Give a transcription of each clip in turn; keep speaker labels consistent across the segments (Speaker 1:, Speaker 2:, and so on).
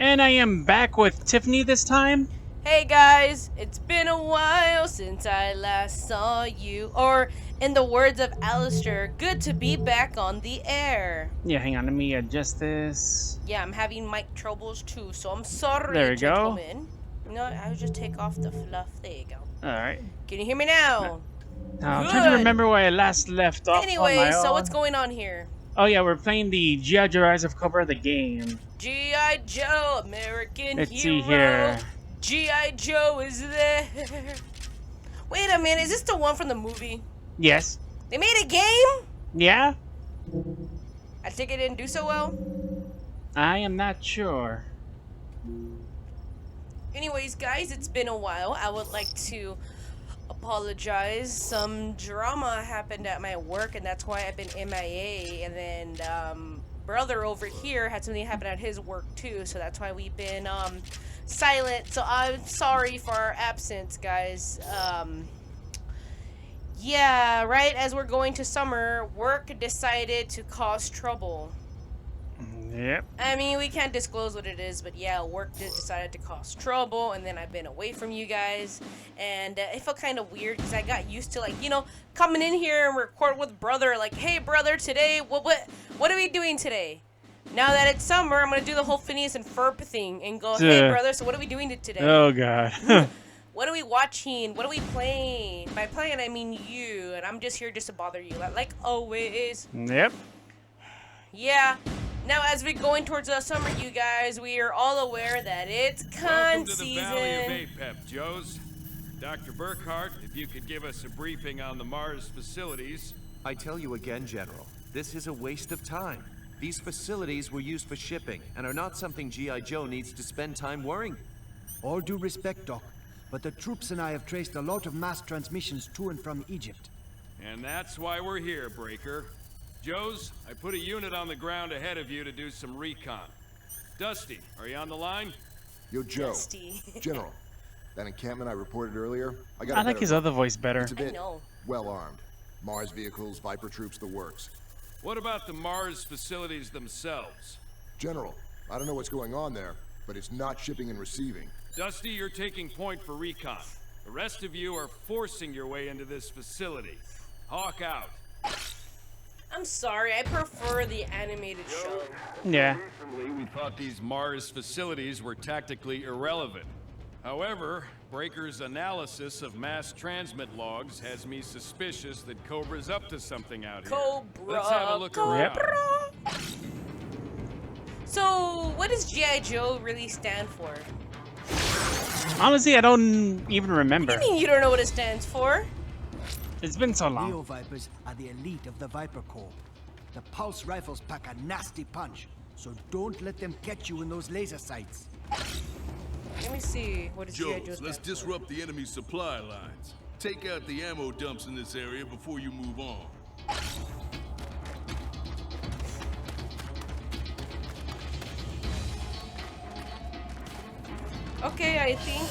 Speaker 1: And I am back with Tiffany this time.
Speaker 2: Hey guys, it's been a while since I last saw you. Or, in the words of Alistair, good to be back on the air.
Speaker 1: Yeah, hang on, let me adjust this.
Speaker 2: Yeah, I'm having mic troubles too, so I'm sorry,
Speaker 1: There we go.
Speaker 2: gentlemen. You know what? I'll just take off the fluff. There you go.
Speaker 1: Alright.
Speaker 2: Can you hear me now?
Speaker 1: Now, I'm trying to
Speaker 2: Good.
Speaker 1: remember where I last left off on
Speaker 2: Anyway,
Speaker 1: my
Speaker 2: so
Speaker 1: own.
Speaker 2: what's going on here?
Speaker 1: Oh yeah, we're playing the G.I.JOE Rise of Cobra, the game.
Speaker 2: G.I. Joe, American
Speaker 1: Let's
Speaker 2: hero.
Speaker 1: see here.
Speaker 2: G.I. Joe is there. Wait a minute, is this the one from the movie?
Speaker 1: Yes.
Speaker 2: They made a game?
Speaker 1: Yeah?
Speaker 2: I think it didn't do so well.
Speaker 1: I am not sure.
Speaker 2: Anyways, guys, it's been a while. I would like to apologize. Some drama happened at my work, and that's why I've been MIA. And then, brother over here had something happen at his work too, so that's why we've been silent. So I'm sorry for our absence, guys. Yeah, right as we're going to summer, work decided to cause trouble.
Speaker 1: Yep.
Speaker 2: I mean, we can't disclose what it is, but yeah, work decided to cause trouble, and then I've been away from you guys, and it felt kind of weird because I got used to, like, you know, coming in here and record with brother, like, hey brother, today, what are we doing today? Now that it's summer, I'm gonna do the whole Phineas and Ferb thing and go, hey brother, so what are we doing today?
Speaker 1: Oh god.
Speaker 2: What are we watching? What are we playing? By playing, I mean you, and I'm just here just to bother you, like always.
Speaker 1: Yep.
Speaker 2: Yeah. Now, as we're going towards the summer, you guys, we are all aware that it's con season.
Speaker 3: Welcome to the Valley of Apep, Joes. Dr. Burkhart, if you could give us a briefing on the Mars facilities.
Speaker 4: I tell you again, General, this is a waste of time. These facilities were used for shipping and are not something G.I. Joe needs to spend time worrying.
Speaker 5: All due respect, Doc, but the troops and I have traced a lot of mass transmissions to and from Egypt.
Speaker 3: And that's why we're here, Breaker. Joes, I put a unit on the ground ahead of you to do some recon. Dusty, are you on the line?
Speaker 6: Yo, Joe.
Speaker 2: Dusty.
Speaker 6: General, that encampment I reported earlier, I got
Speaker 1: I like his other voice better.
Speaker 6: It's a bit
Speaker 2: know.
Speaker 6: well armed. Mars vehicles, Viper troops, the works.
Speaker 3: What about the Mars facilities themselves?
Speaker 6: General, I don't know what's going on there, but it's not shipping and receiving.
Speaker 3: Dusty, you're taking point for recon. The rest of you are forcing your way into this facility. Hawk out.
Speaker 2: I'm sorry, I prefer the animated show.
Speaker 1: Yeah.
Speaker 3: Recently, we thought these Mars facilities were tactically irrelevant. However, Breaker's analysis of mass transmit logs has me suspicious that Cobra's up to something out here.
Speaker 2: Cobra.
Speaker 3: Let's have a look around.
Speaker 1: Yep.
Speaker 2: So, what does G.I. Joe really stand for?
Speaker 1: Honestly, I don't even remember.
Speaker 2: I mean, you don't know what it stands for.
Speaker 1: It's been so
Speaker 5: Leo
Speaker 1: long.
Speaker 5: Vipers are the elite of the Viper Corps. The pulse rifles pack a nasty punch, so don't let them catch you in those laser sights.
Speaker 2: Let me see. What does G.I. Joe
Speaker 7: Joes,
Speaker 2: stand
Speaker 7: let's
Speaker 2: for?
Speaker 7: disrupt the enemy supply lines. Take out the ammo dumps in this area before you move on.
Speaker 2: Okay, I think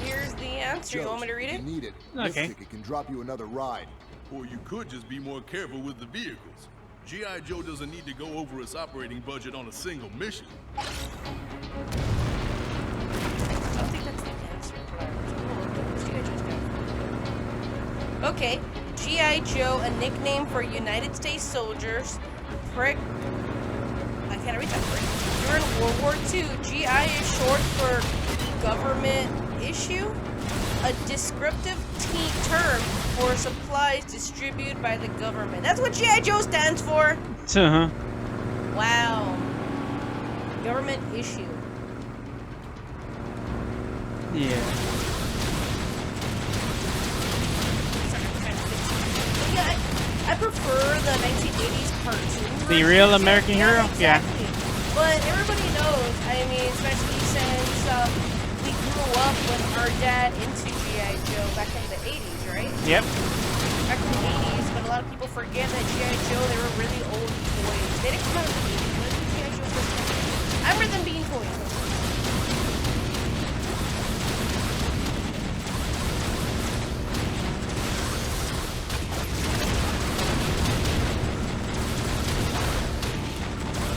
Speaker 2: here's the answer. You want me to read it?
Speaker 6: You need it.
Speaker 1: Okay.
Speaker 6: This ticket can drop you another ride.
Speaker 7: Or you could just be more careful with the vehicles. G.I. Joe doesn't need to go over its operating budget on a single mission.
Speaker 2: I don't think that's the answer. What's G.I. Joe stand for? Okay, G.I. Joe, a nickname for United States soldiers. I can't read that word. During World War II, GI is short for government issue, a descriptive term for supplies distributed by the government. That's what G.I. Joe stands for.
Speaker 1: Uh-huh.
Speaker 2: Wow. Government issue.
Speaker 1: Yeah.
Speaker 2: Yeah, I prefer the 1980s cartoons.
Speaker 1: The real American hero? Yeah.
Speaker 2: Exactly. But everybody knows, I mean, especially since we grew up with our dad into G.I. Joe back in the 80s, right?
Speaker 1: Yep.
Speaker 2: Back in the 80s, but a lot of people forget that G.I. Joe, they were really old toys. They didn't come out of the 80s. When did G.I. Joe first come out? I remember them being toys.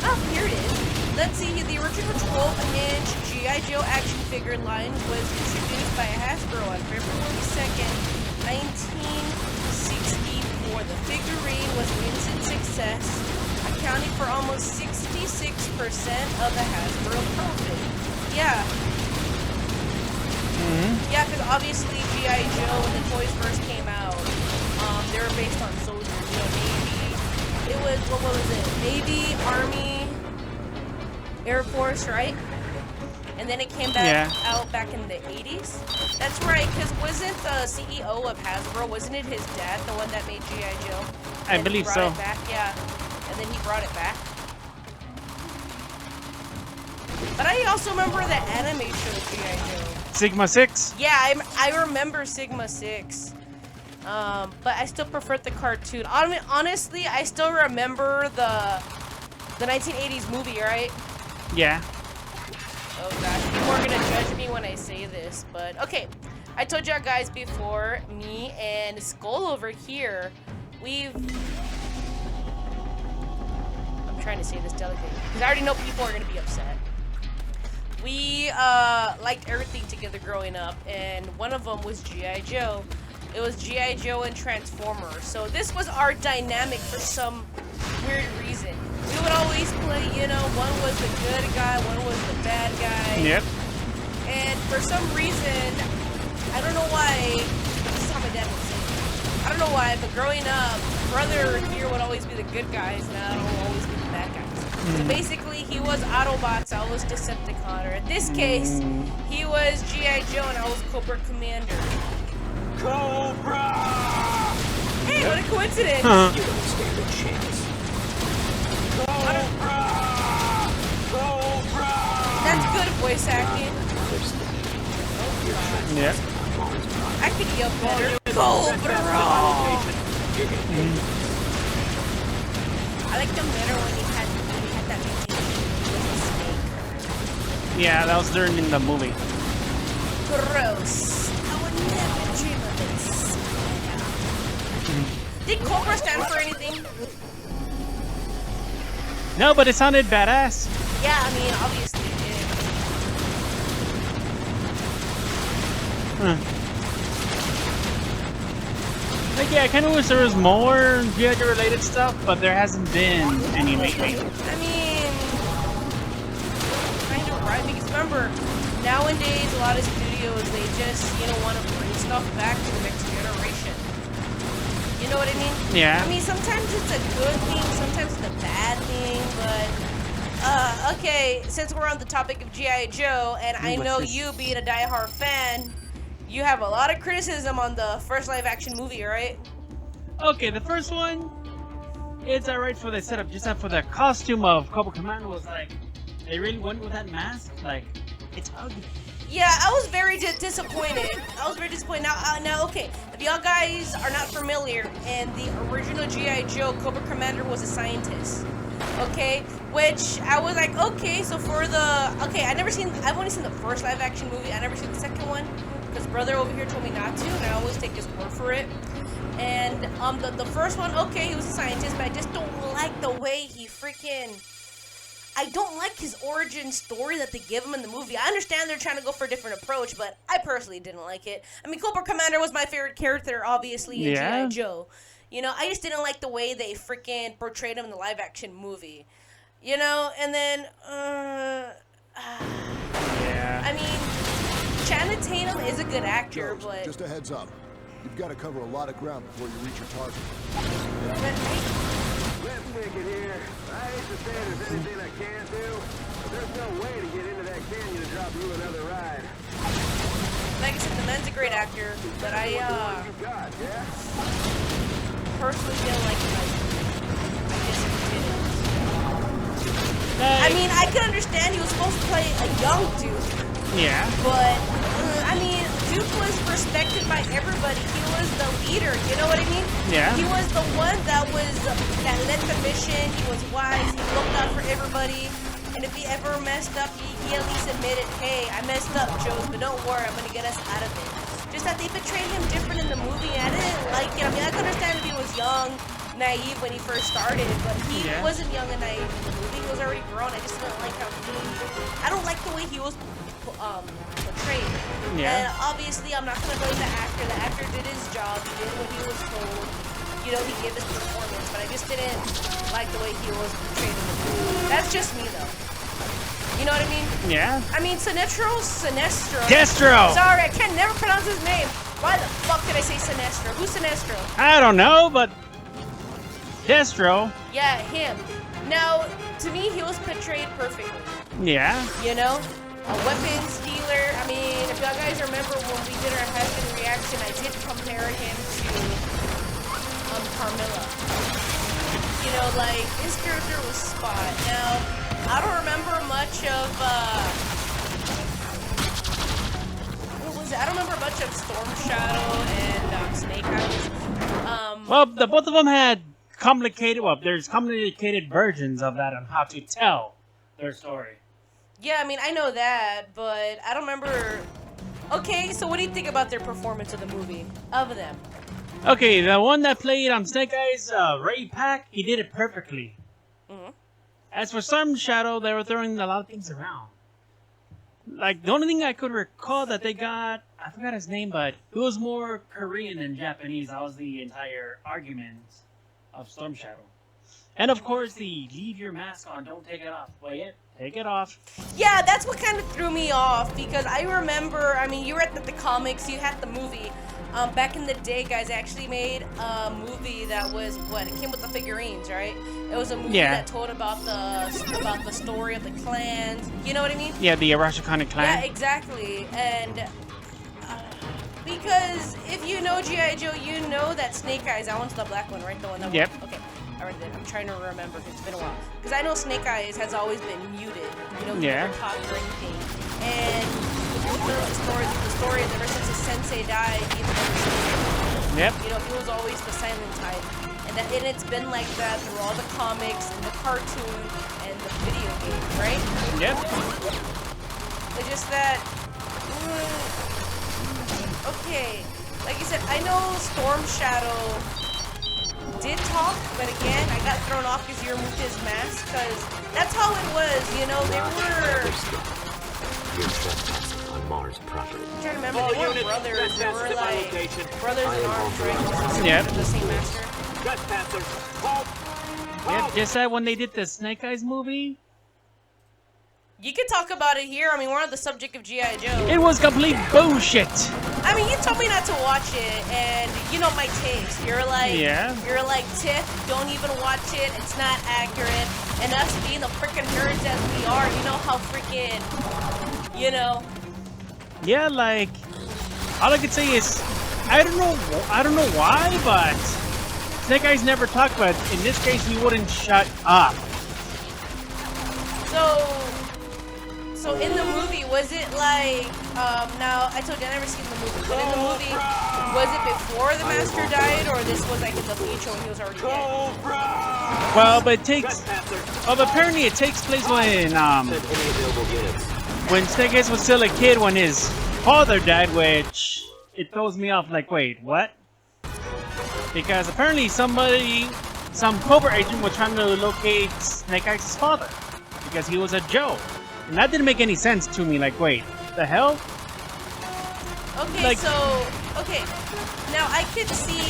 Speaker 2: Oh, here it is. Let's see the original 12-inch G.I. Joe action figure line was introduced by Hasbro on February 2nd, 1964. The figurine was an instant success, accounting for almost 66% of the Hasbro profit. Yeah. Yeah, because obviously G.I. Joe, when the toys first came out, they were based on soldiers, you know, Navy. It was, what was it? Navy, Army, Air Force, right? And then it came back out back in the 80s. That's right, because wasn't the CEO of Hasbro, wasn't it his dad, the one that made G.I. Joe?
Speaker 1: I believe so.
Speaker 2: It back, yeah. And then he brought it back. But I also remember the anime show G.I. Joe.
Speaker 1: Sigma 6?
Speaker 2: Yeah, I remember Sigma 6. But I still preferred the cartoon. Honestly, I still remember the 1980s movie, right?
Speaker 1: Yeah.
Speaker 2: Oh gosh, people are gonna judge me when I say this, but okay. I told y'all guys before, me and Skull over here, I'm trying to say this delicately, because I already know people are gonna be upset. We liked everything together growing up, and one of them was G.I. Joe. It was G.I. Joe and Transformers. So this was our dynamic for some weird reason. We would always play, you know, one was the good guy, one was the bad guy.
Speaker 1: Yep.
Speaker 2: And for some reason, I don't know why, this is how my dad would say it. I don't know why, but growing up, brother here would always be the good guys, and I would always be the bad guys. So basically, he was Autobots, I was Decepticon, or in this case, he was G.I. Joe and I was Cobra Commander.
Speaker 8: Cobra!
Speaker 2: Hey, what a coincidence!
Speaker 8: You don't stand a chance. Cobra! Cobra!
Speaker 2: That's good voice acting.
Speaker 1: Yep.
Speaker 2: I could yell better. Cobra! I like them better when he had that snake.
Speaker 1: Yeah, that was during in the movie.
Speaker 2: Gross. I would never dream of this. Did Cobra stand for anything?
Speaker 1: No, but it sounded badass.
Speaker 2: Yeah, I mean, obviously it did.
Speaker 1: Like, yeah, I kind of wish there was more G.I. Joe related stuff, but there hasn't been any lately.
Speaker 2: I mean, kind of right, because remember, nowadays a lot of studios, they just, you know, want to bring stuff back to the next generation. You know what I mean?
Speaker 1: Yeah.
Speaker 2: I mean, sometimes it's a good thing, sometimes it's a bad thing, but okay, since we're on the topic of G.I. Joe, and I know you being a diehard fan, you have a lot of criticism on the first live-action movie, right?
Speaker 1: Okay, the first one, it's alright for the setup, just for the costume of Cobra Commander was like, they really went with that mask, like, it's ugly.
Speaker 2: Yeah, I was very disappointed. Now, okay, if y'all guys are not familiar, in the original G.I. Joe, Cobra Commander was a scientist. Okay, which I was like, okay, so for the, okay, I've only seen the first live action movie, I never seen the second one, because brother over here told me not to, and I always take his word for it. And the first one, okay, he was a scientist, but I just don't like the way he freaking, I don't like his origin story that they give him in the movie. I understand they're trying to go for a different approach, but I personally didn't like it. I mean, Cobra Commander was my favorite character, obviously, in G.I. Joe. You know, I just didn't like the way they freaking portrayed him in the live-action movie. You know, and then,
Speaker 1: Yeah.
Speaker 2: I mean, Channing Tatum is a good actor,
Speaker 6: Jones,
Speaker 2: but...
Speaker 6: just a heads up. You've got to cover a lot of ground before you reach your target.
Speaker 8: Let's make it here. I hate to say there's anything I can't do, but there's no way to get into that canyon to drop you another ride.
Speaker 2: Like I said, the man's a great actor, but I,
Speaker 8: You got, yeah?
Speaker 2: personally didn't like him. I guess it didn't. I mean, I can understand he was supposed to play a young Duke.
Speaker 1: Yeah.
Speaker 2: But, I mean, Duke was respected by everybody. He was the leader, you know what I mean?
Speaker 1: Yeah.
Speaker 2: He was the one that led the mission. He was wise. He looked out for everybody. And if he ever messed up, he at least admitted, hey, I messed up, Joes, but don't worry, I'm going to get us out of it. Just that they portrayed him different in the movie, and I didn't like it. I mean, I could understand if he was young, naive when he first started, but he
Speaker 1: Yeah.
Speaker 2: wasn't young and naive in the movie. He was already grown. I just didn't like how I don't like the way he was portrayed.
Speaker 1: Yeah.
Speaker 2: And obviously, I'm not gonna blame the actor. The actor did his job. He did what he was told. You know, he gave his performance, but I just didn't like the way he was portrayed in the movie. That's just me, though. You know what I mean?
Speaker 1: Yeah.
Speaker 2: I mean, Sinestro.
Speaker 1: Destro!
Speaker 2: Sorry, I can never pronounce his name. Why the fuck did I say Sinestro? Who's Sinestro?
Speaker 1: I don't know, but Destro.
Speaker 2: Yeah, him. Now, to me, he was portrayed perfectly.
Speaker 1: Yeah.
Speaker 2: You know? A weapons dealer. I mean, if y'all guys remember when we did our Husband reaction, I did compare him to Carmilla. You know, like, his character was spot. Now, I don't remember much of, what was it? I don't remember much of Storm Shadow and Snake Eyes.
Speaker 1: Well, both of them had complicated. Well, there's complicated versions of that on how to tell their story.
Speaker 2: Yeah, I mean, I know that, but I don't remember. Okay, so what do you think about their performance of the movie? Of them?
Speaker 1: Okay, the one that played Snake Eyes, Ray Pack, he did it perfectly.
Speaker 2: Mm-hmm.
Speaker 1: As for Storm Shadow, they were throwing a lot of things around. Like, the only thing I could recall that they got, I forgot his name, but it was more Korean than Japanese. That was the entire argument of Storm Shadow. And of course, the leave your mask on, don't take it off. Well, yeah, take it off.
Speaker 2: Yeah, that's what kind of threw me off, because I remember, I mean, you were at the comics, you had the movie. Back in the day, guys, actually made a movie that was, what, it came with the figurines, right? It was a movie that told about the story of the clans. You know what I mean?
Speaker 1: Yeah, the Arashikana clan.
Speaker 2: Yeah, exactly. And because if you know G.I. Joe, you know that Snake Eyes, that one's the black one, right? The one that
Speaker 1: Yep.
Speaker 2: Okay. I already did. I'm trying to remember because it's been a while. Because I know Snake Eyes has always been muted. You know, he never talked or anything. And the story is ever since his sensei died, he's never spoken.
Speaker 1: Yep.
Speaker 2: You know, he was always the silent type. And it's been like that through all the comics and the cartoon and the video game, right?
Speaker 1: Yep.
Speaker 2: It's just that... okay. Like I said, I know Storm Shadow did talk, but again, I got thrown off because you removed his mask, because that's how it was, you know, they were...
Speaker 9: You're trespassing on Mars property.
Speaker 2: I'm trying to remember, they weren't brothers, they were like brothers in arms, right?
Speaker 1: Yep.
Speaker 2: The same master.
Speaker 9: Trespassers, halt!
Speaker 1: Yep, just like when they did the Snake Eyes movie.
Speaker 2: You can talk about it here, I mean, we're on the subject of G.I. Joe.
Speaker 1: It was complete bullshit.
Speaker 2: I mean, you told me not to watch it, and you know my taste. You're like, you're like, Tiff, don't even watch it. It's not accurate. And us being the freaking nerds as we are, you know how freaking, you know.
Speaker 1: Yeah, like, all I could say is, I don't know why, but Snake Eyes never talked. But in this case, he wouldn't shut up.
Speaker 2: So in the movie, was it like, now, I told you I never seen the movie, but in the movie, was it before the master died, or this was like in the future when he was already dead?
Speaker 1: Well, but it takes, well, apparently it takes place when Snake Eyes was still a kid when his father died, which it throws me off, like, wait, what? Because apparently some Cobra agent was trying to locate Snake Eyes' father, because he was a Joe. And that didn't make any sense to me, like, wait, the hell?
Speaker 2: Okay,
Speaker 1: like,
Speaker 2: okay. Now, I could see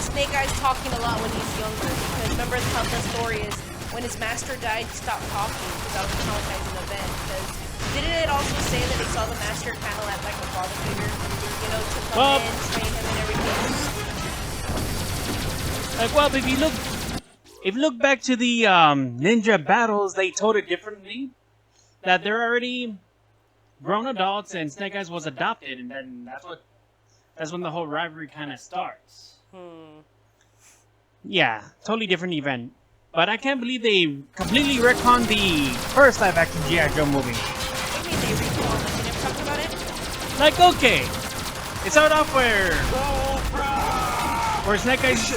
Speaker 2: Snake Eyes talking a lot when he's younger, because remember how the story is, when his master died, he stopped talking, because that was a traumatizing event, because didn't it also say that he saw the master kind of like a father figure, you know, to come in, train him and everything?
Speaker 1: Like, well, if you look back to the ninja battles, they told it differently. That they're already grown adults and Snake Eyes was adopted, and then that's when the whole rivalry kind of starts. Yeah, totally different event. But I can't believe they completely retconned the first live-action G.I. Joe movie.
Speaker 2: What do you mean they retconned? Like, they never talked about it?
Speaker 1: Like, okay, it started off where Snake Eyes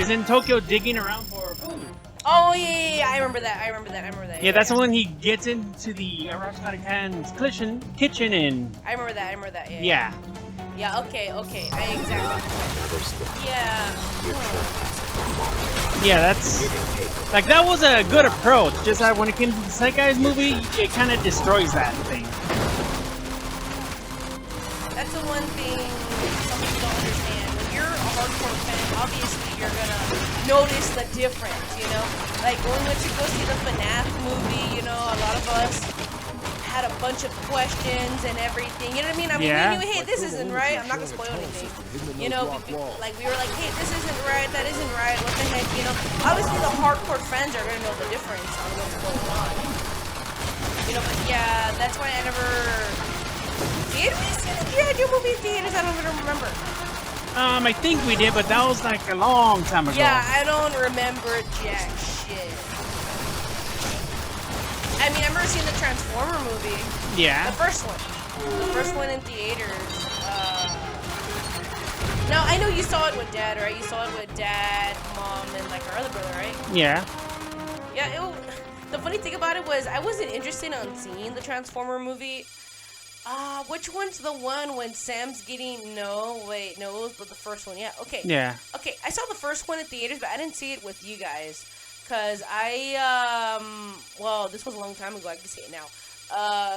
Speaker 1: is in Tokyo digging around for food.
Speaker 2: Oh, yeah, I remember that.
Speaker 1: Yeah, that's when he gets into the Arashikana kitchen and...
Speaker 2: I remember that, yeah.
Speaker 1: Yeah.
Speaker 2: Yeah, okay, I exactly.
Speaker 9: Another step.
Speaker 2: Yeah.
Speaker 9: You're trespassing on Mars
Speaker 1: Yeah, that's like that was a good approach. Just that when it came to the Snake Eyes movie, it kind of destroys that thing.
Speaker 2: That's the one thing some people don't understand. When you're a hardcore fan, obviously you're gonna notice the difference, you know? Like when we went to go see the FNAF movie, you know, a lot of us had a bunch of questions and everything. You know what I mean? I mean,
Speaker 1: Yeah.
Speaker 2: we knew, hey, this isn't right. I'm not gonna spoil anything. You know, we were like, hey, this isn't right. That isn't right. What the heck? You know, obviously the hardcore fans are gonna know the difference on what's going on. You know, but yeah, that's why I never. Did we see the G.I. Joe movie in theaters? I don't even remember.
Speaker 1: I think we did, but that was like a long time ago.
Speaker 2: Yeah, I don't remember jack shit. I mean, I remember seeing the Transformer movie.
Speaker 1: Yeah.
Speaker 2: The first one. The first one in theaters. Now, I know you saw it with Dad, right? You saw it with Dad, Mom, and like our other brother, right?
Speaker 1: Yeah.
Speaker 2: Yeah, the funny thing about it was I wasn't interested in seeing the Transformer movie. Which one's the one when Sam's getting... No, wait, no, it was the first one. Yeah, okay.
Speaker 1: Yeah.
Speaker 2: Okay, I saw the first one in theaters, but I didn't see it with you guys. Because well, this was a long time ago, I can say it now.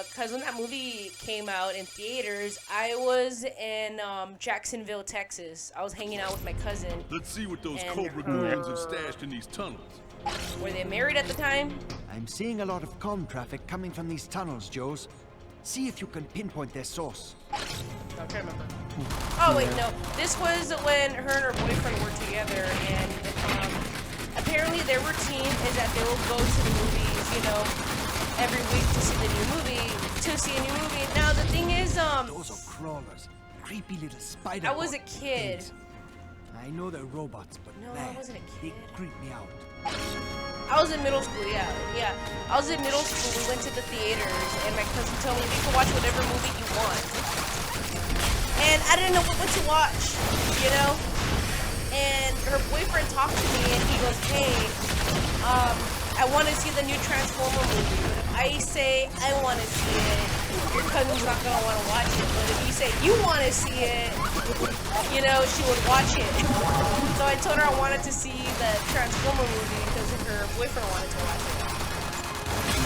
Speaker 2: Because when that movie came out in theaters, I was in Jacksonville, Texas. I was hanging out with my cousin.
Speaker 7: Let's see what those
Speaker 2: And
Speaker 7: Cobra goons have stashed in these tunnels.
Speaker 2: Were they married at the time?
Speaker 5: I'm seeing a lot of comm traffic coming from these tunnels, Joes. See if you can pinpoint their source.
Speaker 2: Okay, remember. Oh wait, no. This was when her and her boyfriend were together, and apparently their routine is that they will go to the movies, you know, every week to see the new movie. Now the thing is,
Speaker 5: Those are crawlers. Creepy little spider.
Speaker 2: I was a kid.
Speaker 5: things. I know they're robots, but
Speaker 2: No, I
Speaker 5: man,
Speaker 2: wasn't a
Speaker 5: they
Speaker 2: kid.
Speaker 5: creep me out.
Speaker 2: I was in middle school, yeah. I was in middle school, we went to the theaters, and my cousin told me you can watch whatever movie you want. And I didn't know what to watch, you know? And her boyfriend talked to me, and he goes, hey, I want to see the new Transformer movie. I say, I want to see it. Your cousin's not going to want to watch it. But if you say you want to see it, you know, she would watch it. So I told her I wanted to see the Transformer movie because her boyfriend wanted to watch it.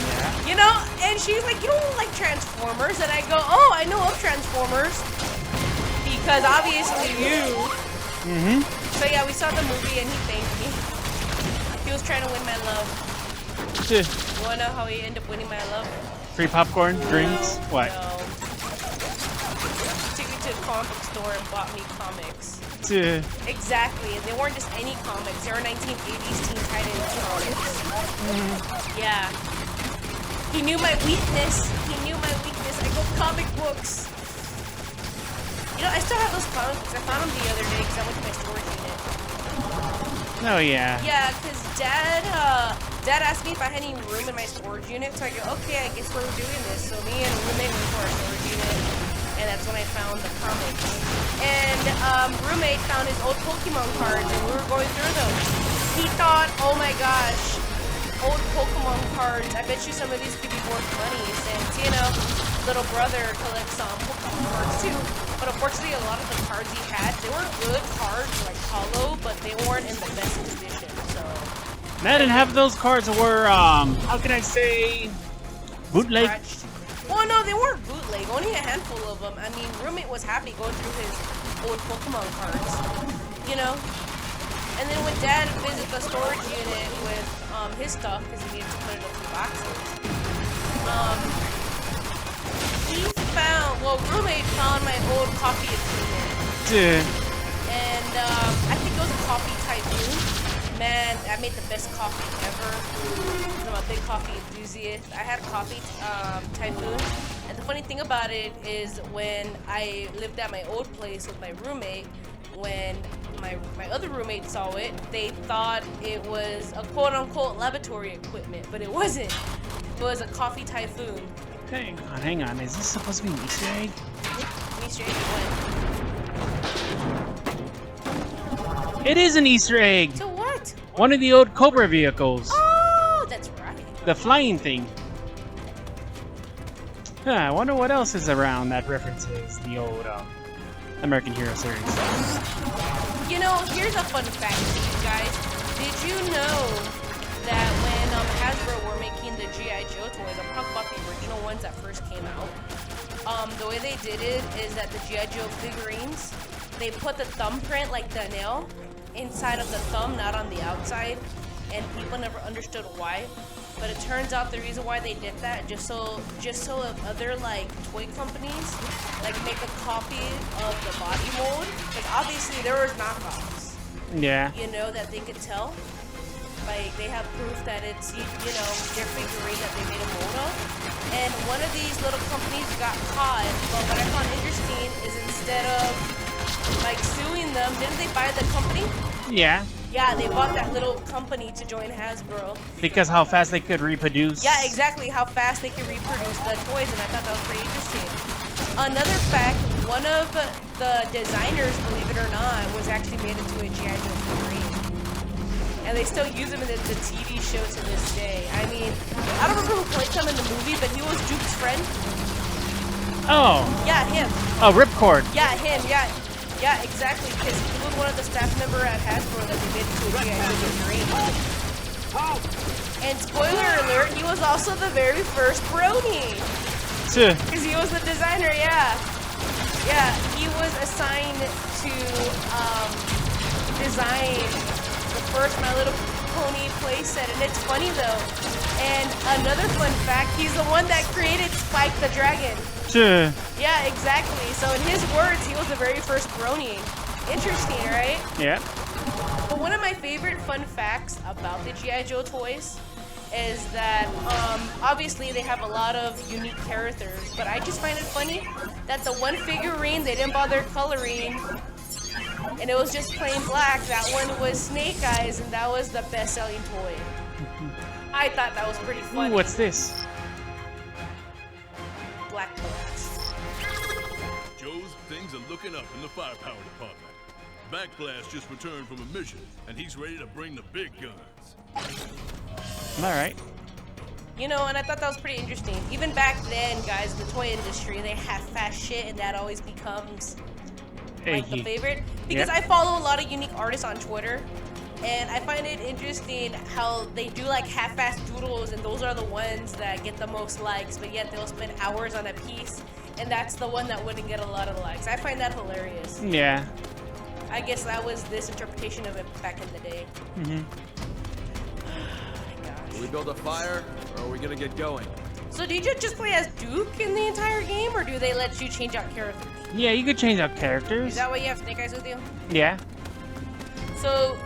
Speaker 2: Yeah. You know, and she's like, you don't like Transformers? And I go, oh, I know of Transformers. Because obviously you.
Speaker 1: Mm-hmm.
Speaker 2: So yeah, we saw the movie and he thanked me. He was trying to win my love. You wanna know how he ended up winning my love?
Speaker 1: Free popcorn, drinks, what?
Speaker 2: No. He took me to a comic book store and bought me comics. Exactly, and they weren't just any comics. They were 1980s Teen Titans comics. Yeah. He knew my weakness. I go comic books. You know, I still have those comic books. I found them the other day because I went to my storage unit.
Speaker 1: Oh yeah.
Speaker 2: Yeah, because Dad asked me if I had any room in my storage unit, so I go, okay, I guess we're doing this. So me and a roommate went to our storage unit, and that's when I found the comics. And roommate found his old Pokemon cards, and we were going through them. He thought, oh my gosh, old Pokemon cards. I bet you some of these could be worth money, since, you know, little brother collects Pokemon cards too. But unfortunately, a lot of the cards he had, they weren't good cards, like hollow, but they weren't in the best condition. So.
Speaker 1: I didn't have those cards that were how can I say, bootleg?
Speaker 2: Scratched. Well, no, they weren't bootleg. Only a handful of them. I mean, roommate was happy going through his old Pokemon cards, you know. And then when Dad visited the storage unit with his stuff, because he needed to put it into boxes, he found, well, roommate found my old coffee equipment. And I think it was a coffee typhoon. Man, I made the best coffee ever. I'm a big coffee enthusiast. I had a coffee typhoon. And the funny thing about it is when I lived at my old place with my roommate, when my other roommate saw it, they thought it was a quote-unquote laboratory equipment, but it wasn't. It was a coffee typhoon.
Speaker 1: Hang on. Is this supposed to be an Easter egg?
Speaker 2: Easter egg what?
Speaker 1: It is an Easter egg.
Speaker 2: So what?
Speaker 1: One of the old Cobra vehicles.
Speaker 2: Oh, that's right.
Speaker 1: The flying thing. Huh, I wonder what else is around that references the old American Hero series.
Speaker 2: You know, here's a fun fact for you guys. Did you know that when Hasbro were making the G.I. Joe toys, I'm talking about the original ones that first came out, the way they did it is that the G.I. Joe figurines, they put the thumbprint, like the nail, inside of the thumb, not on the outside, and people never understood why. But it turns out the reason why they did that, just so other like toy companies like make a copy of the body mold, because obviously there was knockoffs.
Speaker 1: Yeah.
Speaker 2: You know, that they could tell. Like they have proof that it's you know their figurine that they made a mold of. And one of these little companies got caught. But what I found interesting is instead of like suing them, didn't they buy the company?
Speaker 1: Yeah.
Speaker 2: Yeah, they bought that little company to join Hasbro.
Speaker 1: Because how fast they could reproduce.
Speaker 2: Yeah, exactly, how fast they could reproduce the toys, and I thought that was pretty interesting. Another fact, one of the designers, believe it or not, was actually made into a G.I. Joe figurine. And they still use him in the TV show to this day. I mean, I don't remember who played him in the movie, but he was Duke's friend.
Speaker 1: Oh.
Speaker 2: Yeah, him.
Speaker 1: Oh, Ripcord.
Speaker 2: Yeah, him, yeah. Yeah, exactly, because he was one of the staff members at Hasbro that they made into a G.I. Joe figurine. And spoiler alert, he was also the very first Brony. Because he was the designer, yeah. Yeah, he was assigned to design the first My Little Pony playset, and it's funny though. And another fun fact, he's the one that created Spike the Dragon. Yeah, exactly. So in his words, he was the very first Brony. Interesting, right?
Speaker 1: Yeah.
Speaker 2: But one of my favorite fun facts about the G.I. Joe toys is that obviously they have a lot of unique characters, but I just find it funny that the one figurine they didn't bother coloring, and it was just plain black. That one was Snake Eyes, and that was the best-selling toy. I thought that was pretty funny.
Speaker 1: Ooh, what's this?
Speaker 2: Black Blast.
Speaker 7: Joe's, things are looking up in the firepower department. Backblast just returned from a mission, and he's ready to bring the big guns.
Speaker 1: Alright.
Speaker 2: You know, and I thought that was pretty interesting. Even back then, guys, in the toy industry, they have fast shit, and that always becomes like the favorite. Because I follow a lot of unique artists on Twitter, and I find it interesting how they do like half-assed doodles, and those are the ones that get the most likes, but yet they'll spend hours on a piece, and that's the one that wouldn't get a lot of likes. I find that hilarious.
Speaker 1: Yeah.
Speaker 2: I guess that was this interpretation of it back in the day.
Speaker 10: Do we build a fire, or are we gonna get going?
Speaker 2: So did you just play as Duke in the entire game, or do they let you change out characters?
Speaker 1: Yeah, you could change out characters.
Speaker 2: Is that why you have Snake Eyes with you?
Speaker 1: Yeah.
Speaker 2: So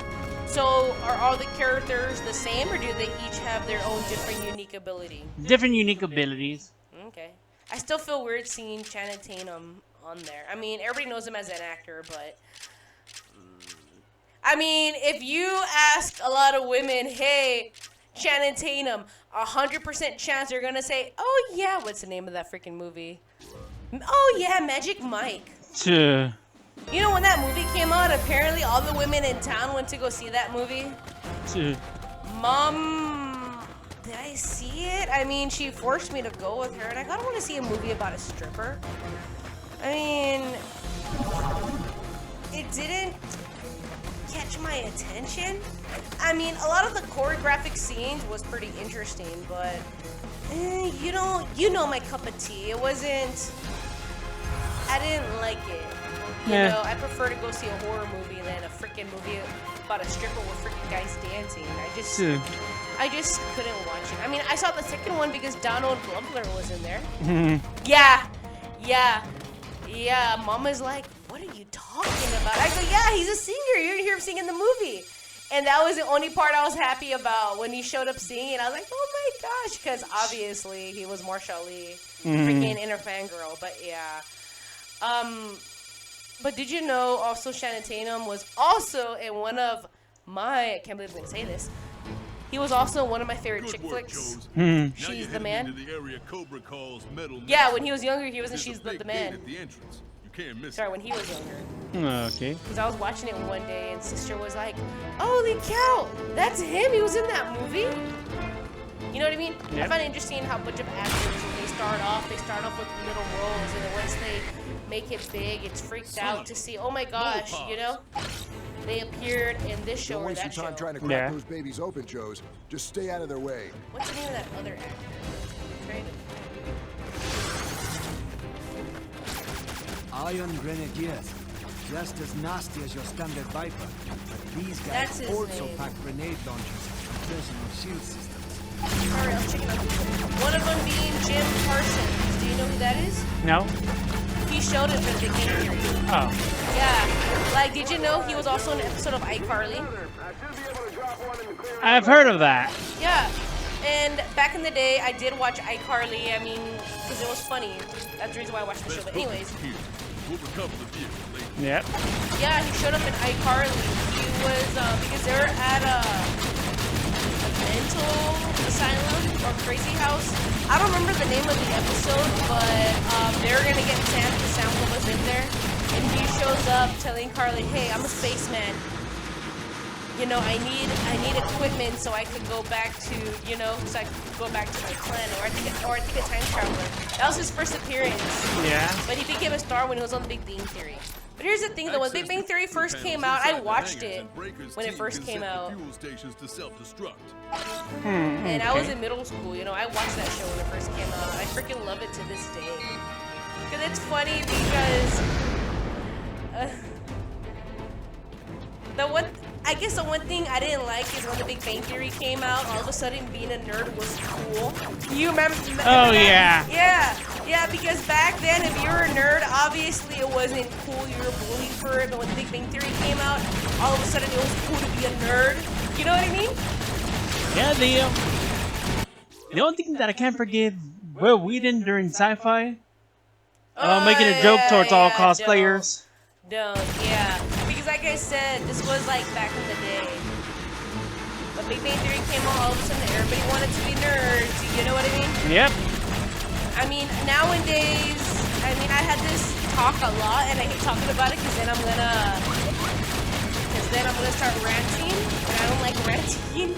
Speaker 2: are all the characters the same, or do they each have their own different unique ability?
Speaker 1: Different unique abilities.
Speaker 2: Okay. I still feel weird seeing Channing Tatum on there. I mean, everybody knows him as an actor, but I mean, if you ask a lot of women, hey, Channing Tatum, 100% chance they're gonna say, oh yeah, what's the name of that freaking movie? Oh yeah, Magic Mike. You know, when that movie came out, apparently all the women in town went to go see that movie. Mom, did I see it? I mean, she forced me to go with her, and I don't want to see a movie about a stripper. I mean, it didn't catch my attention. I mean, a lot of the choreographic scenes was pretty interesting, but you know my cup of tea. It wasn't. I didn't like it. You know, I prefer to go see a horror movie than a freaking movie about a stripper with freaking guys dancing. I just couldn't watch it. I mean, I saw the second one because Donald Glover was in there. Yeah. Mama's like, what are you talking about? I go, yeah, he's a singer. You're gonna hear him sing in the movie. And that was the only part I was happy about when he showed up singing. I was like, oh my gosh, because obviously he was Marshall Lee, freaking inner fangirl. But yeah. But did you know also Channing Tatum was also in one of my, I can't believe I'm going to say this, he was also one of my favorite chick flicks. She's the Man.
Speaker 7: The area Cobra calls Metal
Speaker 2: Yeah, when he was younger, he was in She's the Man.
Speaker 7: at the entrance. You can't miss
Speaker 2: Sorry, when he was younger.
Speaker 1: Okay.
Speaker 2: Because I was watching it one day and sister was like, holy cow, that's him, he was in that movie? You know what I mean? I find it interesting how a bunch of actors, when they start off with little roles, and then once they make it big, it's freaked out to see, oh my gosh, you know? they appeared in this show
Speaker 6: Don't
Speaker 2: or
Speaker 6: waste your
Speaker 2: that show.
Speaker 6: time trying to crack those babies open, Joes. Just stay out of their way.
Speaker 2: What's the name of that other actor? Trying to...
Speaker 5: Iron Grenadiers. Just as nasty as your standard Viper. But these
Speaker 2: That's
Speaker 5: guys
Speaker 2: his
Speaker 5: also
Speaker 2: name.
Speaker 5: pack grenade launchers and personal shield systems.
Speaker 2: Sorry, I was checking out one of them being Jim Parsons. Do you know who that is?
Speaker 1: No.
Speaker 2: He showed it for the Big Bang Theory.
Speaker 1: Oh.
Speaker 2: Yeah. Like, did you know he was also in an episode of iCarly?
Speaker 1: I've heard of that.
Speaker 2: Yeah. And back in the day, I did watch iCarly. I mean, because it was funny. That's the reason why I watched the show. But anyways.
Speaker 1: Yep.
Speaker 2: Yeah, he showed up in iCarly. He was, because they were at a mental asylum or crazy house. I don't remember the name of the episode, but they were going to get Sam because Sam was in there. And he shows up telling Carly, hey, I'm a spaceman. You know, I need equipment so I could go back to, you know, so I could go back to my planet, or I think a time traveler. That was his first appearance.
Speaker 1: Yeah.
Speaker 2: But he became a star when he was on The Big Bang Theory. But here's the thing, though, when Big Bang Theory first came out, I watched it when it first came out. And I was in middle school, you know, I watched that show when it first came out. I freaking love it to this day. Because it's funny because... I guess the one thing I didn't like is when The Big Bang Theory came out, all of a sudden being a nerd was cool. You remember
Speaker 1: Oh,
Speaker 2: that?
Speaker 1: yeah.
Speaker 2: Yeah, because back then, if you were a nerd, obviously it wasn't cool, you were bullied for it, but when The Big Bang Theory came out, all of a sudden it was cool to be a nerd. You know what I mean?
Speaker 1: Yeah, the only thing that I can't forgive Will Whedon during sci-fi, making a joke towards all cosplayers.
Speaker 2: Yeah. Because like I said, this was like back in the day. But Big Bang Theory came out, all of a sudden everybody wanted to be nerds. You know what I mean?
Speaker 1: Yep.
Speaker 2: I mean, nowadays, I mean, I had this talk a lot, and I hate talking about it because then I'm gonna start ranting, and I don't like ranting.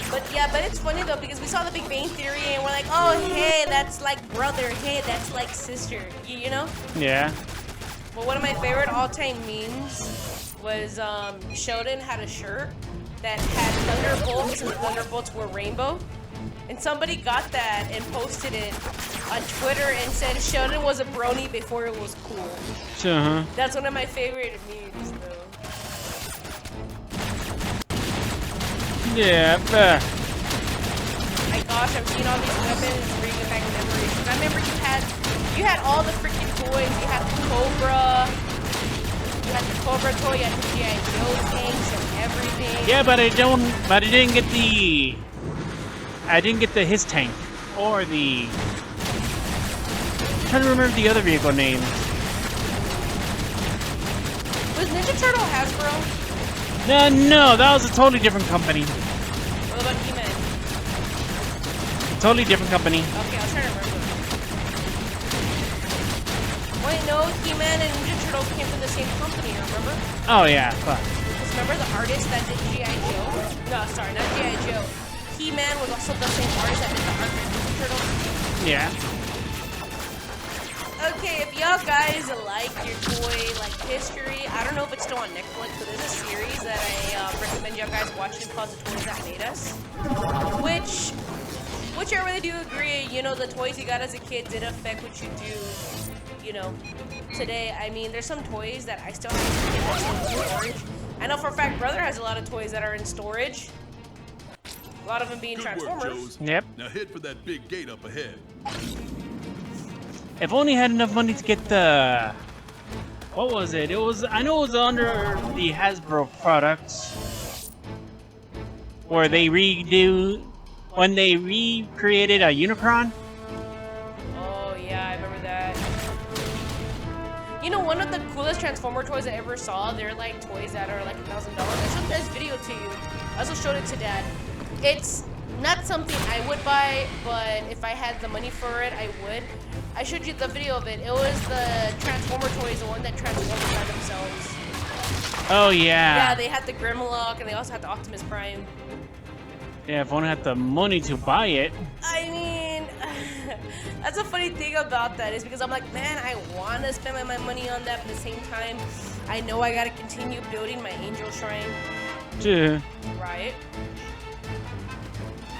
Speaker 2: But yeah, but it's funny though because we saw The Big Bang Theory and we're like, oh hey, that's like brother, hey, that's like sister, you know?
Speaker 1: Yeah.
Speaker 2: But one of my favorite all-time memes was Sheldon had a shirt that had Thunderbolts and the Thunderbolts were rainbow. And somebody got that and posted it on Twitter and said Sheldon was a brony before it was cool.
Speaker 1: Uh-huh.
Speaker 2: That's one of my favorite memes though.
Speaker 1: Yeah.
Speaker 2: My gosh, I'm seeing all these weapons, bringing back memories. I remember you had all the freaking toys. You had the Cobra. You had the Cobra toy. You had the G.I.JOE tanks and everything.
Speaker 1: Yeah, but I didn't get the. I didn't get the his tank or the. I'm trying to remember the other vehicle name.
Speaker 2: Was Ninja Turtle Hasbro?
Speaker 1: No, that was a totally different company.
Speaker 2: What about He-Man?
Speaker 1: Totally different company.
Speaker 2: Okay, I'll try to remember. Wait, no, He-Man and Ninja Turtles came from the same company, remember?
Speaker 1: Oh yeah, fuck.
Speaker 2: Because remember the artist that did G.I.JOE? No, sorry, not G.I.JOE. He-Man was also the same artist that did the art for Ninja Turtles.
Speaker 1: Yeah.
Speaker 2: Okay, if y'all guys like your toy like history, I don't know if it's still on Netflix, but there's a series that I recommend y'all guys watching called The Toys That Made Us. Which I really do agree, you know, the toys you got as a kid did affect what you do, you know, today. I mean, there's some toys that I still have in storage. I know for a fact Brother has a lot of toys that are in storage. A lot of them being Transformers.
Speaker 1: Yep.
Speaker 7: Now head for that big gate up ahead.
Speaker 1: If only had enough money to get the. What was it? I know it was under the Hasbro products. Where they when they recreated a Unicron.
Speaker 2: Oh yeah, I remember that. You know, one of the coolest Transformer toys I ever saw, they're like toys that are like $1,000. I showed this video to you. I also showed it to Dad. It's not something I would buy, but if I had the money for it, I would. I showed you the video of it. It was the Transformer toys, the one that transformed by themselves.
Speaker 1: Oh yeah.
Speaker 2: Yeah, they had the Grimlock and they also had the Optimus Prime.
Speaker 1: Yeah, if only had the money to buy it.
Speaker 2: I mean, that's a funny thing about that is because I'm like, man, I want to spend my money on that, but at the same time, I know I gotta continue building my angel shrine.
Speaker 1: Yeah.
Speaker 2: Right?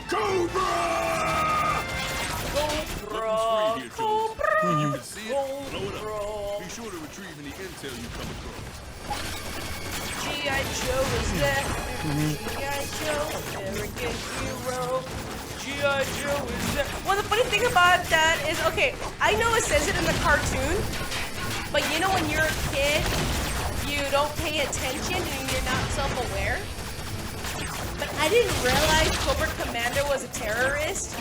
Speaker 7: Cobra!
Speaker 2: Cobra!
Speaker 7: Here, Joes. When you can see it,
Speaker 2: Cobra.
Speaker 7: blow it up. Be sure to retrieve any intel you come across.
Speaker 2: G.I.JOE is there. G.I.JOE, American hero. G.I.JOE is there. Well, the funny thing about that is, okay, I know it says it in the cartoon, but you know when you're a kid, you don't pay attention and you're not self-aware. But I didn't realize Cobra Commander was a terrorist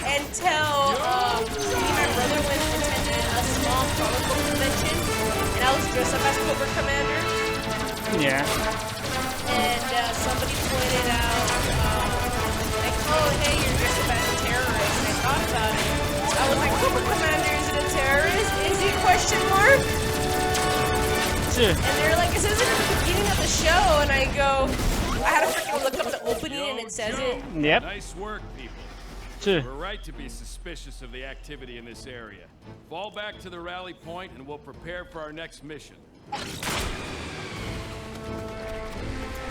Speaker 2: until me and my brother went and attended a small comic book convention, and I was dressed up as Cobra Commander.
Speaker 1: Yeah.
Speaker 2: And somebody pointed out, like, oh, hey, you're dressed up as a terrorist. And I thought about it. I was like, Cobra Commander isn't a terrorist? Is he ?
Speaker 1: Sure.
Speaker 2: And they're like, it says it at the beginning of the show, and I go, I had to freaking look up the opening, and it says it.
Speaker 1: Yep.
Speaker 3: Nice work, people.
Speaker 1: Sure.
Speaker 3: We're right to be suspicious of the activity in this area. Fall back to the rally point, and we'll prepare for our next mission.
Speaker 2: I'm trying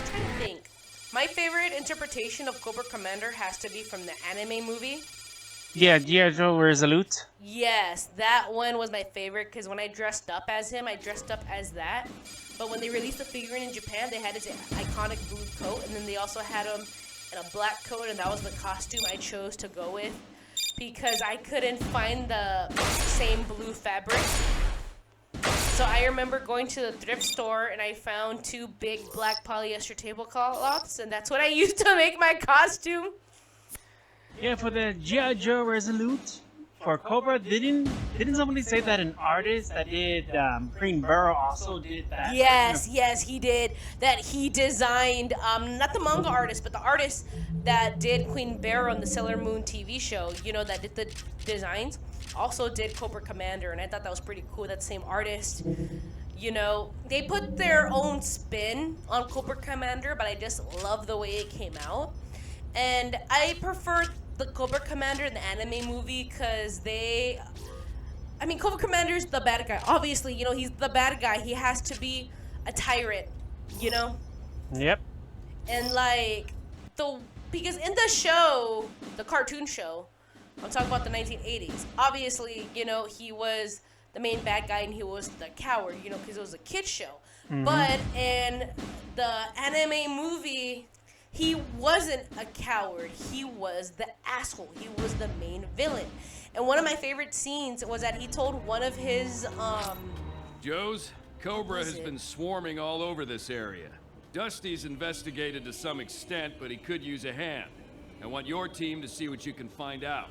Speaker 2: to think. My favorite interpretation of Cobra Commander has to be from the anime movie.
Speaker 1: Yeah, G.I.JOE Resolute.
Speaker 2: Yes, that one was my favorite because when I dressed up as him, I dressed up as that. But when they released the figurine in Japan, they had his iconic blue coat, and then they also had him in a black coat, and that was the costume I chose to go with because I couldn't find the same blue fabric. So I remember going to the thrift store, and I found 2 big black polyester tablecloths, and that's what I used to make my costume.
Speaker 1: Yeah, for the G.I.JOE Resolute for Cobra, didn't somebody say that an artist that did Green Barrel also did that?
Speaker 2: Yes, yes, he did. That he designed, not the manga artist, but the artist that did Queen Barrow on the Sailor Moon TV show, you know, that did the designs, also did Cobra Commander, and I thought that was pretty cool. That same artist, you know, they put their own spin on Cobra Commander, but I just love the way it came out. And I prefer the Cobra Commander in the anime movie because Cobra Commander's the bad guy. Obviously, you know, he's the bad guy. He has to be a tyrant, you know?
Speaker 1: Yep.
Speaker 2: And because in the show, the cartoon show, I'm talking about the 1980s, obviously, you know, he was the main bad guy and he was the coward, you know, because it was a kid's show. Mm-hmm. But in the anime movie, he wasn't a coward. He was the asshole. He was the main villain. And one of my favorite scenes was that he told one of his,
Speaker 3: Joes, Cobra has been swarming all over this area. Dusty's investigated to some extent, but he could use a hand. I want your team to see what you can find out.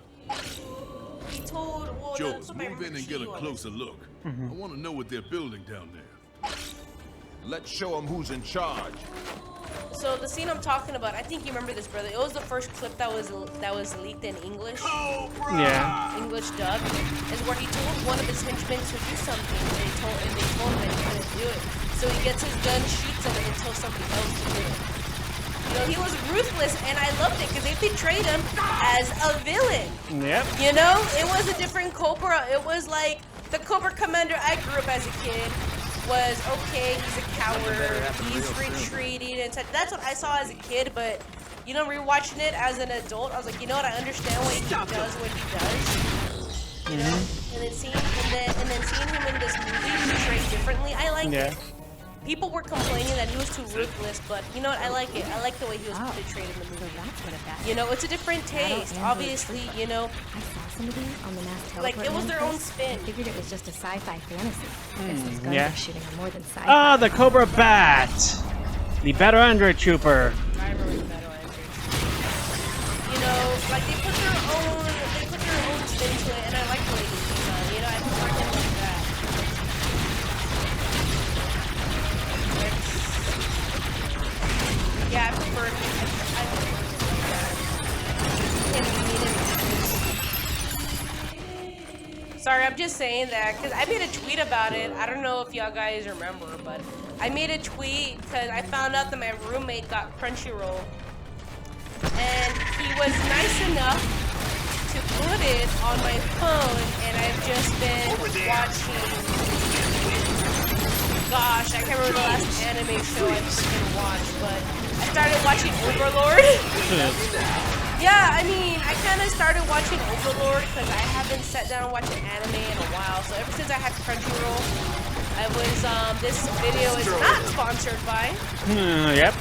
Speaker 2: He told, well,
Speaker 7: Joes, move in and get a closer look. I want to know what they're building down there.
Speaker 6: Let's show them who's in charge.
Speaker 2: So the scene I'm talking about, I think you remember this, brother. It was the first clip that was leaked in English.
Speaker 1: Yeah.
Speaker 2: English dub, is where he told one of his henchmen to do something, and they told him that he couldn't do it. So he gets his gun, shoots him, and tells somebody else to do it. You know, he was ruthless, and I loved it because they portrayed him as a villain.
Speaker 1: Yep.
Speaker 2: You know, it was a different Cobra. It was like the Cobra Commander I grew up as a kid. Was okay, he's a coward, he's retreating, and that's what I saw as a kid, but, you know, rewatching it as an adult, I was like, you know what, I understand why he does what he does, you know, and then seeing him in this movie portrayed differently, I liked it. People were complaining that he was too ruthless, but you know what, I like it. I like the way he was portrayed in the movie. You know, it's a different taste, obviously, you know.
Speaker 11: I saw some of these on the mass teleport.
Speaker 2: Like, it was their own spin.
Speaker 11: I figured it was just a sci-fi fantasy. Guess those guns are shooting are more than sci-fi.
Speaker 1: Ah, the Cobra Bat! The Battle Android Trooper.
Speaker 2: I remember the Battle Android. You know, like, they put their own spin to it, and I like the way they came out. You know, I prefer him like that. Yeah, I prefer him like that. Sorry, I'm just saying that because I made a tweet about it. I don't know if y'all guys remember, but I made a tweet because I found out that my roommate got Crunchyroll. And he was nice enough to put it on my phone, and I've just been watching. Gosh, I can't remember the last anime show I freaking watched, but I started watching Overlord. Yeah, I mean, I kind of started watching Overlord because I haven't sat down and watched an anime in a while. So ever since I had Crunchyroll, I was, this video is not sponsored by.
Speaker 1: Yep.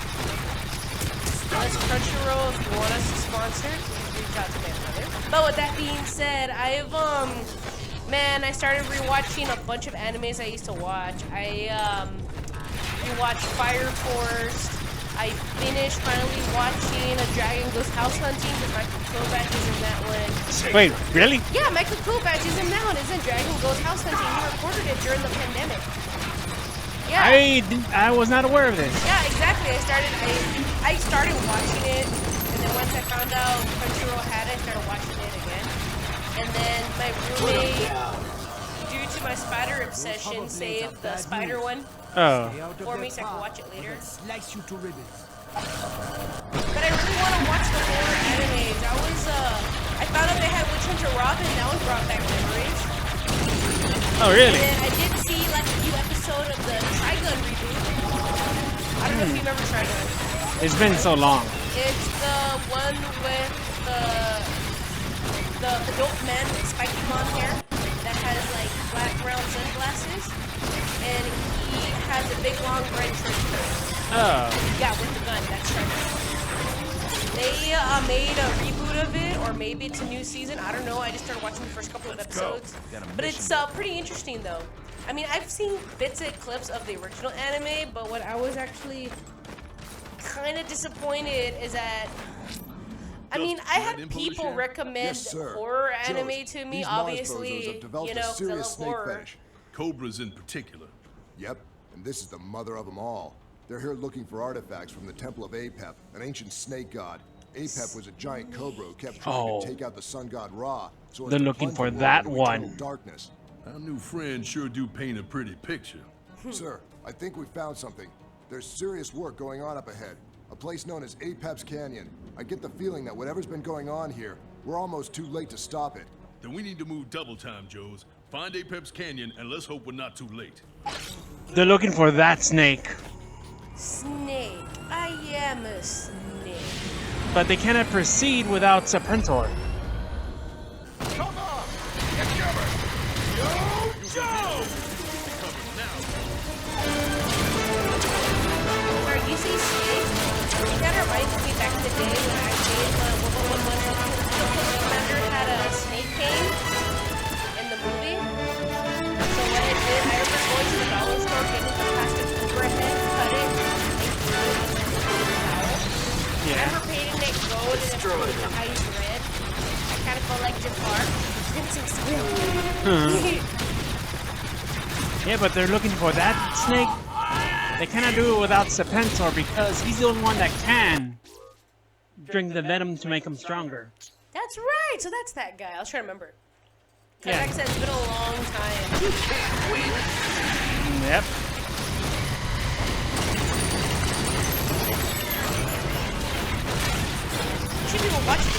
Speaker 2: That's Crunchyroll. If you want us to sponsor, please reach out to my brother. But with that being said, man, I started rewatching a bunch of animes I used to watch. I rewatched Fire Force. I finished finally watching A Dragon Goes House Hunting because Michael Kovac is in that one.
Speaker 1: Wait, really?
Speaker 2: Yeah, Michael Kovac is in that one. Isn't Dragon Goes House Hunting? He recorded it during the pandemic. Yeah.
Speaker 1: I was not aware of this.
Speaker 2: Yeah, exactly. I started watching it, and then once I found out Crunchyroll had it, I started watching it again. And then my roommate, due to my spider obsession, saved the spider one for me so I could watch it later.
Speaker 5: Slice you to ribbons.
Speaker 2: But I really want to watch the horror animes. I found out they had Witch Hunter Robin. That one brought back memories.
Speaker 1: Oh, really?
Speaker 2: And then I did see like a few episodes of the Trigun reboot. I don't know if you remember Trigun.
Speaker 1: It's been so long.
Speaker 2: It's the one with the adult man with spiky blonde hair that has like black brown sunglasses, and he has a big long red trench coat.
Speaker 1: Oh.
Speaker 2: Yeah, with the gun. That's Trigun. They made a reboot of it, or maybe it's a new season. I don't know. I just started watching the first couple of episodes. But it's pretty interesting, though. I mean, I've seen bits and clips of the original anime, but what I was actually kind of disappointed is that, I mean, I had people recommend horror anime to me, obviously, you know, because I love horror.
Speaker 7: Cobras in particular.
Speaker 6: Yep, and this is the mother of them all. They're here looking for artifacts from the Temple of Apep, an ancient snake god. Apep was a giant cobra who kept trying to take out the sun god Ra. So
Speaker 1: they're looking for that one.
Speaker 6: Darkness.
Speaker 7: Our new friend sure do paint a pretty picture.
Speaker 6: Sir, I think we found something. There's serious work going on up ahead. A place known as Apep's Canyon. I get the feeling that whatever's been going on here, we're almost too late to stop it.
Speaker 7: Then we need to move double time, Joes. Find Apep's Canyon, and let's hope we're not too late.
Speaker 1: They're looking for that snake.
Speaker 2: Snake. I am a snake.
Speaker 1: But they cannot proceed without Serpentor.
Speaker 7: Come on! Get covered! Yo, Joe!
Speaker 2: Are you see snake? That reminds me back in the day when I played the Commander had a snake cane in the movie. So what I did, I remember going to the dollar store, getting the plastic Cobra head, cut it, and glue it, and then put it in the towel. I remember painting it gold and then painting the eyes red. I kind of felt like Jafar.
Speaker 1: Yeah, but they're looking for that snake. They cannot do it without Serpentor because he's the only one that can drink the venom to make him stronger.
Speaker 2: That's right. So that's that guy. I was trying to remember. Because like I said, it's been a long time.
Speaker 8: You can't win.
Speaker 1: Yep.
Speaker 2: Should people watch it?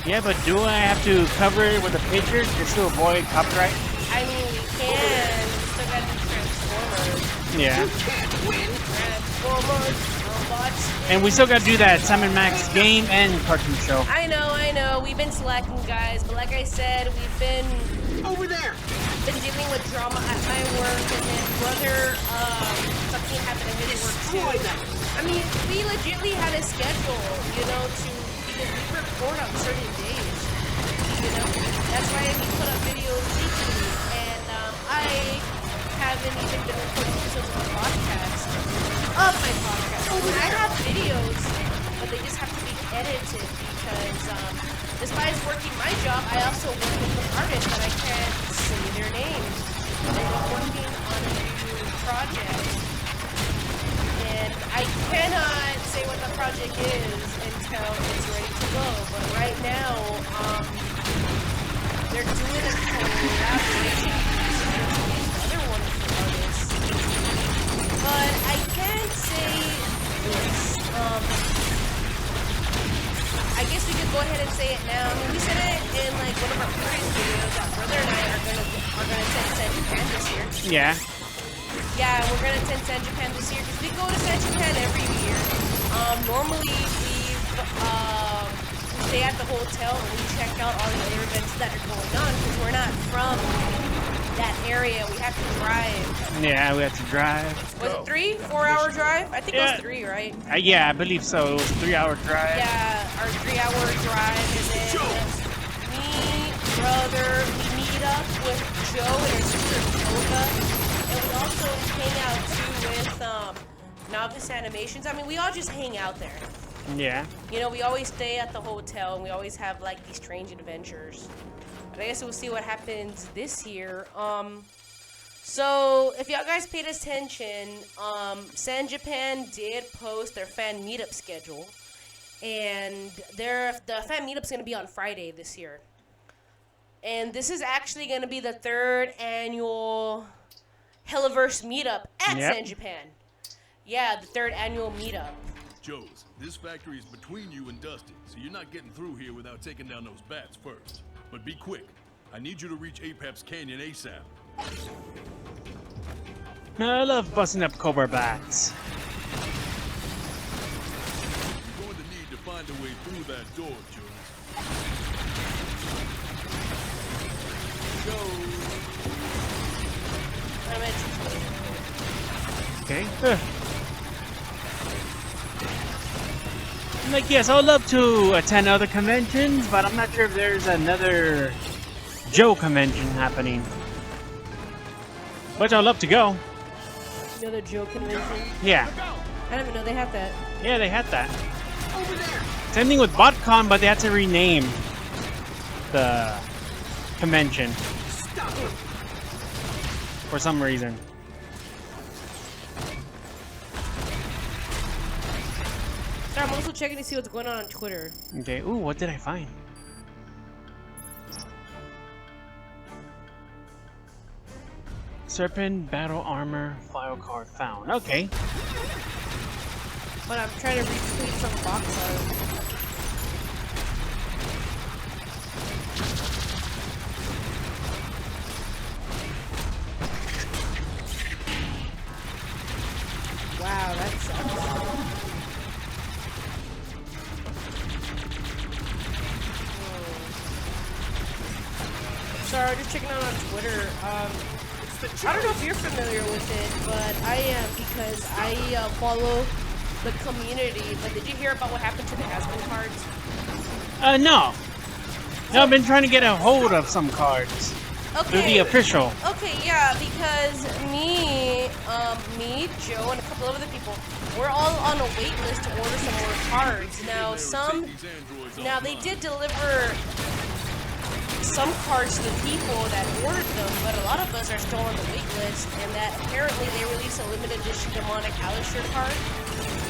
Speaker 1: Yeah, but do I have to cover it with a picture just to avoid copyright?
Speaker 2: I mean, we can. We still gotta do Transformers.
Speaker 1: Yeah.
Speaker 8: You can't win.
Speaker 2: Transformers, robots.
Speaker 1: And we still gotta do that Simon Max game and cartoon show.
Speaker 2: I know. We've been slacking, guys. But like I said, we've been
Speaker 8: Over there.
Speaker 2: dealing with drama at my work, and then brother, something happened at his work too. I mean, we legitimately had a schedule, you know, because we record on certain days. You know, that's why we put up videos weekly, and I haven't even been recording episodes of my podcast. I have videos, but they just have to be edited because despite working my job, I also work with an artist that I can't say their names. And we're working on a new project, and I cannot say what the project is until it's ready to go. But right now, they're doing a collaboration with other wonderful artists. But I can say this. I guess we could go ahead and say it now. I mean, we said it in like one of our previous videos that brother and I are gonna attend San Japan this year.
Speaker 1: Yeah.
Speaker 2: Yeah, we're gonna attend San Japan this year because we go to San Japan every year. Normally we stay at the hotel and we check out all the other events that are going on because we're not from that area. We have to drive.
Speaker 1: Yeah, we have to drive.
Speaker 2: Was it 3? 4-hour drive? I think it was 3, right?
Speaker 1: Yeah, I believe so. It was a 3-hour drive.
Speaker 2: Yeah, our 3-hour drive, and then me, brother, we meet up with Joe and his sister Cobra, and we also hang out too with Novice Animations. I mean, we all just hang out there.
Speaker 1: Yeah.
Speaker 2: You know, we always stay at the hotel, and we always have like these strange adventures. But I guess we'll see what happens this year. So if y'all guys paid attention, San Japan did post their fan meetup schedule, and the fan meetup's gonna be on Friday this year. And this is actually gonna be the 3rd annual Helliverse meetup at San Japan. Yeah, the 3rd annual meetup.
Speaker 7: Joe's, this factory is between you and Dusty, so you're not getting through here without taking down those bats first. But be quick. I need you to reach Apep's Canyon ASAP.
Speaker 1: I love busting up Cobra bats.
Speaker 7: You're going to need to find a way through that door,
Speaker 1: Okay. Like, yes, I would love to attend other conventions, but I'm not sure if there's another Joe convention happening. Which I'd love to go.
Speaker 2: Another Joe convention?
Speaker 1: Yeah.
Speaker 2: I didn't even know they had that.
Speaker 1: Yeah, they had that. Over there. Same thing with BotCon, but they had to rename the convention.
Speaker 5: Stop it.
Speaker 1: For some reason.
Speaker 2: I'm also checking to see what's going on Twitter.
Speaker 1: Okay. Ooh, what did I find? Serpent Battle Armor file card found. Okay.
Speaker 2: But I'm trying to retweet some box art. Wow, that sucks. Sorry, just checking out on Twitter. I don't know if you're familiar with it, but I am because I follow the community. But did you hear about what happened to the has-been cards?
Speaker 1: No. No, I've been trying to get a hold of some cards.
Speaker 2: Okay.
Speaker 1: Through the official.
Speaker 2: Okay, yeah, because me, Joe, and a couple of other people, we're all on a wait list to order some more cards. Now they did deliver some cards to the people that ordered them, but a lot of us are still on the wait list, and that apparently they released a limited edition demonic Alistair card,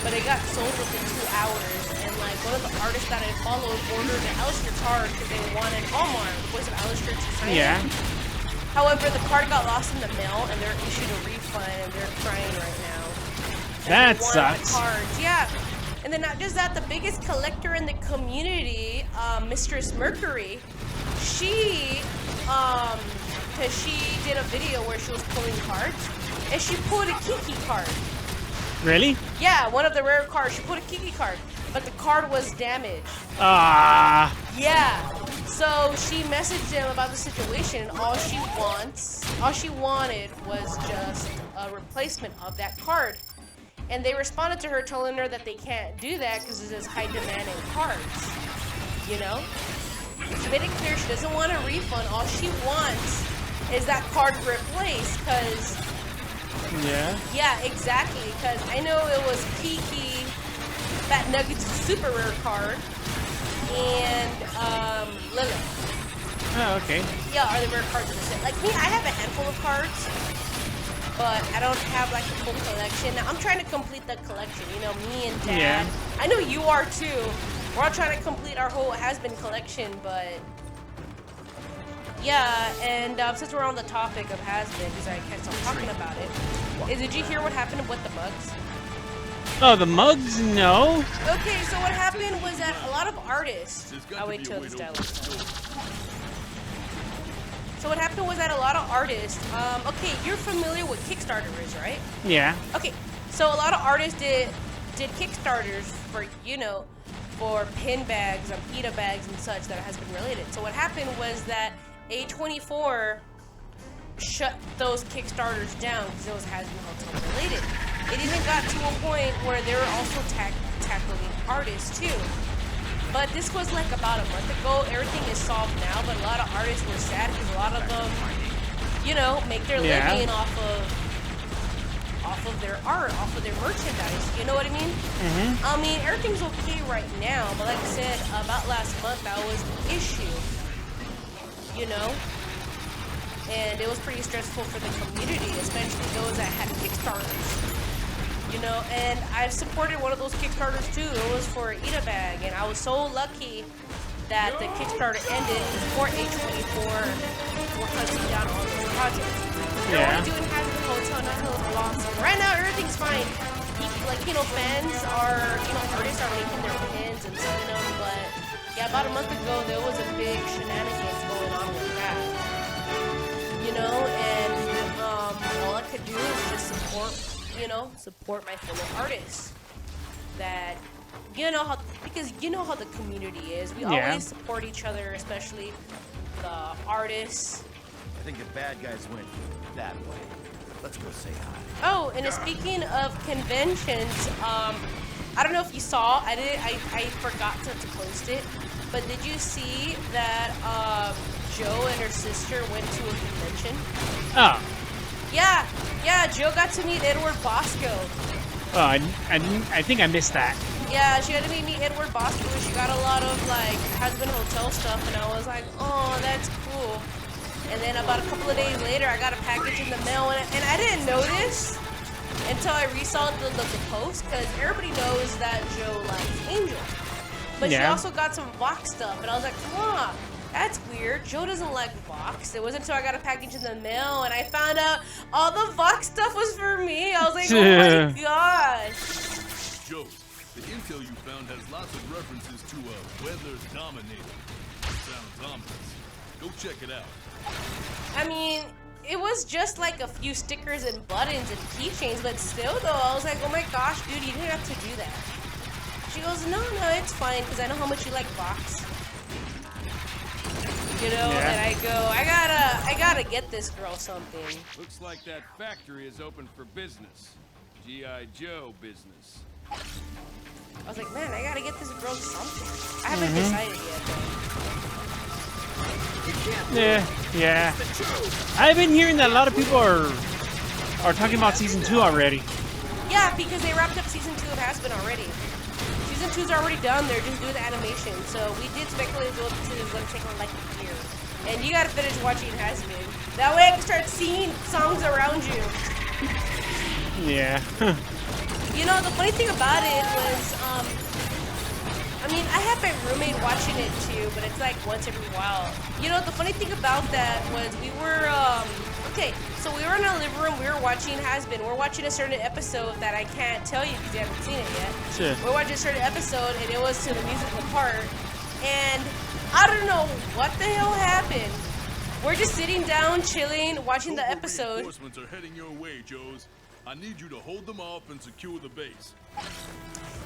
Speaker 2: but it got sold within 2 hours, and like one of the artists that I followed ordered an Alistair card because they wanted Hallmark, the voice of Alistair, to sign it. However, the card got lost in the mail, and they're issued a refund, and they're crying right now.
Speaker 1: That sucks.
Speaker 2: Cards. Yeah. And then not just that, the biggest collector in the community, Mistress Mercury, she, cause she did a video where she was pulling cards, and she pulled a Kiki card.
Speaker 1: Really?
Speaker 2: Yeah, one of the rare cards. She pulled a Kiki card, but the card was damaged.
Speaker 1: Ah.
Speaker 2: Yeah. So she messaged them about the situation. All she wanted was just a replacement of that card. And they responded to her telling her that they can't do that because it is high demand in cards. You know? She made it clear she doesn't want a refund. All she wants is that card replaced because... Yeah, exactly. Because I know it was Kiki, Fat Nuggets super rare card, and Lilith.
Speaker 1: Oh, okay.
Speaker 2: Yeah, are the rare cards of the set. Like me, I have a handful of cards, but I don't have like a full collection. Now, I'm trying to complete the collection. You know, me and Dad.
Speaker 1: Yeah.
Speaker 2: I know you are too. We're all trying to complete our whole has-been collection, but yeah. And since we're on the topic of has-been, because I can't stop talking about it, did you hear what happened with the bugs?
Speaker 1: Oh, the mugs? No.
Speaker 2: Okay, so what happened was that a lot of artists. I'll wait till this dialogue. So what happened was that a lot of artists. Okay, you're familiar with Kickstarter is, right?
Speaker 1: Yeah.
Speaker 2: Okay, so a lot of artists did Kickstarters for for pin bags or pita bags and such that has been related. So what happened was that A24 shut those Kickstarters down because those has been hotel related. It even got to a point where they were also tackling artists too. But this was like about a month ago. Everything is solved now, but a lot of artists were sad because a lot of them, make their living off of their art, off of their merchandise. You know what I mean?
Speaker 1: Mm-hmm.
Speaker 2: I mean, everything's okay right now, but like I said, about last month, that was the issue. And it was pretty stressful for the community, especially those that had Kickstarters. And I've supported one of those Kickstarters too. It was for Ita Bag, and I was so lucky that the Kickstarter ended before A24 were cutting down on those projects.
Speaker 1: Yeah.
Speaker 2: What we're doing has been hotel, not Hill of Blossom. Right now, everything's fine. Fans are, artists are making their pins and selling them, but yeah, about a month ago, there was a big shenanigans going on with that. And all I could do is just support my fellow artists. That, because how the community is. We always support each other, especially the artists.
Speaker 4: I think the bad guys went that way. Let's go say hi.
Speaker 2: Oh, and speaking of conventions, I don't know if you saw. I forgot to post it, but did you see that Joe and her sister went to a convention?
Speaker 1: Oh.
Speaker 2: Yeah, Joe got to meet Edward Bosco.
Speaker 1: Oh, I think I missed that.
Speaker 2: Yeah, she got to meet Edward Bosco. She got a lot of husband hotel stuff, and I was like, oh, that's cool. And then about a couple of days later, I got a package in the mail, and I didn't notice until I resaw the post, because everybody knows that Joe likes Angel. But she also got some Vox stuff, and I was like, huh, that's weird. Joe doesn't like Vox. It wasn't until I got a package in the mail, and I found out all the Vox stuff was for me. I was like, oh my gosh.
Speaker 7: Joe, the intel you found has lots of references to a weather dominator. Sounds ominous. Go check it out.
Speaker 2: I mean, it was just like a few stickers and buttons and keychains, but still though, I was like, oh my gosh, dude, you didn't have to do that. She goes, no, it's fine, because I know how much you like Vox. And I go, I gotta get this girl something.
Speaker 3: Looks like that factory is open for business. G.I. Joe business.
Speaker 2: I was like, man, I gotta get this girl something. I haven't decided yet.
Speaker 1: Yeah. I've been hearing that a lot of people are talking about season 2 already.
Speaker 2: Yeah, because they wrapped up season 2 of Has Been already. Season 2's already done. They're just doing the animation. So we did speculate that season is going to take on like a year. And you got to finish watching Has Been. That way I can start singing songs around you.
Speaker 1: Yeah.
Speaker 2: The funny thing about it was, I mean, I have my roommate watching it too, but it's like once every while. The funny thing about that was we were, okay, so we were in our living room, we were watching Has Been. We're watching a certain episode that I can't tell you because you haven't seen it yet.
Speaker 1: Sure.
Speaker 2: We're watching a certain episode, and it was to the musical part, and I don't know what the hell happened. We're just sitting down, chilling, watching the episode.
Speaker 7: Reinforcements are heading your way, Joes. I need you to hold them off and secure the base.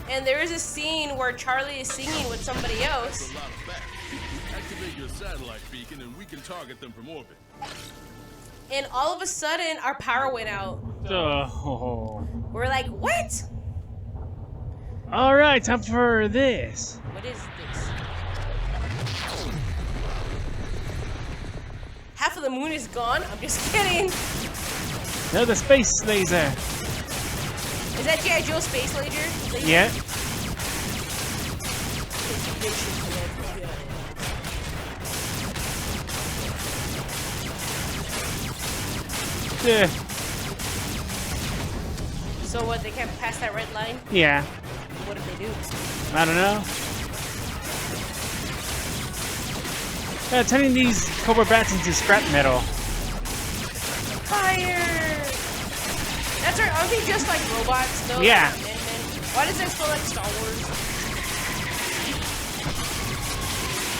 Speaker 2: And there is a scene where Charlie is singing with somebody else.
Speaker 7: That's a lot of facts. Activate your satellite beacon and we can target them from orbit.
Speaker 2: And all of a sudden, our power went out.
Speaker 1: Oh.
Speaker 2: We're like, what?
Speaker 1: All right, time for this.
Speaker 2: What is this? Half of the moon is gone. I'm just kidding.
Speaker 1: No, the space laser.
Speaker 2: Is that G.I. Joe space laser?
Speaker 1: Yeah. Yeah.
Speaker 2: So what, they can't pass that red line?
Speaker 1: Yeah.
Speaker 2: What did they do?
Speaker 1: I don't know. Turning these Cobra bats into scrap metal.
Speaker 2: Fire! That's right, aren't they just like robots though?
Speaker 1: Yeah.
Speaker 2: Why does this feel like Star Wars?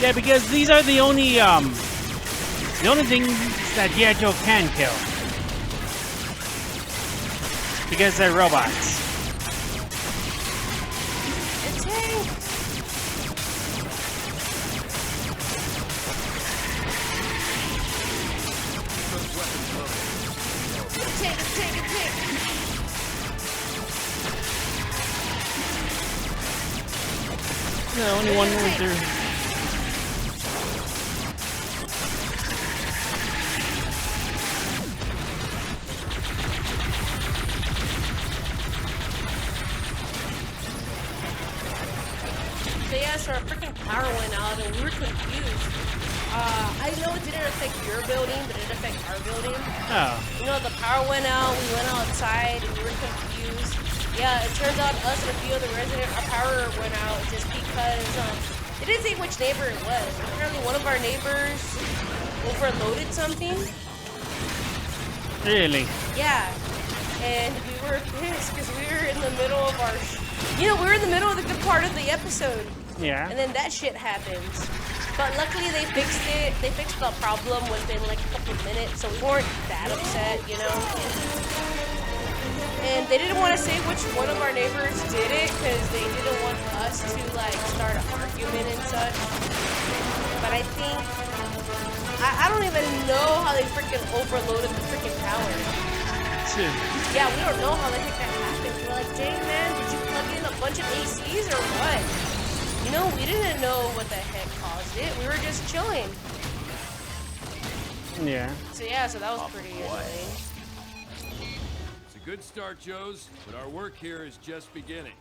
Speaker 1: Yeah, because these are the only things that G.I. Joe can kill. Because they're robots.
Speaker 2: It's Hank. Take it.
Speaker 1: No, only one went through.
Speaker 2: So yeah, so our freaking power went out and we were confused. I know it didn't affect your building, but it affected our building.
Speaker 1: Oh.
Speaker 2: You know, the power went out, we went outside, and we were confused. Yeah, it turns out us and a few other residents, our power went out just because, it didn't say which neighbor it was. Apparently one of our neighbors overloaded something.
Speaker 1: Really?
Speaker 2: Yeah. And we were pissed because we were in the middle of our, we were in the middle of the good part of the episode.
Speaker 1: Yeah.
Speaker 2: And then that shit happens. But luckily they fixed it. They fixed the problem within like a couple of minutes, so we weren't that upset, you know? And they didn't want to say which one of our neighbors did it because they didn't want us to like start an argument and such. But I think, I don't even know how they freaking overloaded the freaking power. Yeah, we don't know how the heck that happened. We're like, dang man, did you plug in a bunch of ACs or what? You know, we didn't know what the heck caused it. We were just chilling.
Speaker 1: Yeah.
Speaker 2: So yeah, so that was pretty annoying.
Speaker 3: It's a good start, Joes, but our work here is just beginning.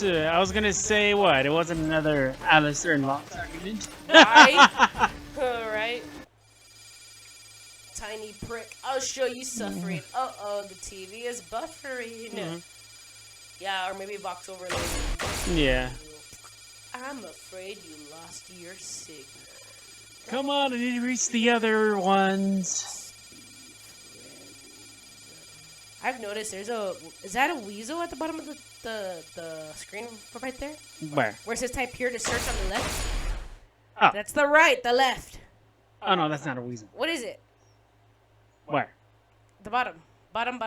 Speaker 1: I was gonna say what? It wasn't another Alistair and Locke argument.
Speaker 2: Right? Alright. Tiny prick. I'll show you suffering. Uh-oh, the TV is buffering. Yeah, or maybe Vox overloaded.
Speaker 1: Yeah.
Speaker 2: I'm afraid you lost your signal.
Speaker 1: Come on, I need to reach the other ones.
Speaker 2: I've noticed there's a... Is that a weasel at the bottom of the screen right there?
Speaker 1: Where?
Speaker 2: Where it says type here to search on the left?
Speaker 1: Oh.
Speaker 2: That's the right, the left.
Speaker 1: Oh no, that's not a weasel.
Speaker 2: What is it?
Speaker 1: Where?
Speaker 2: The bottom. Bottom.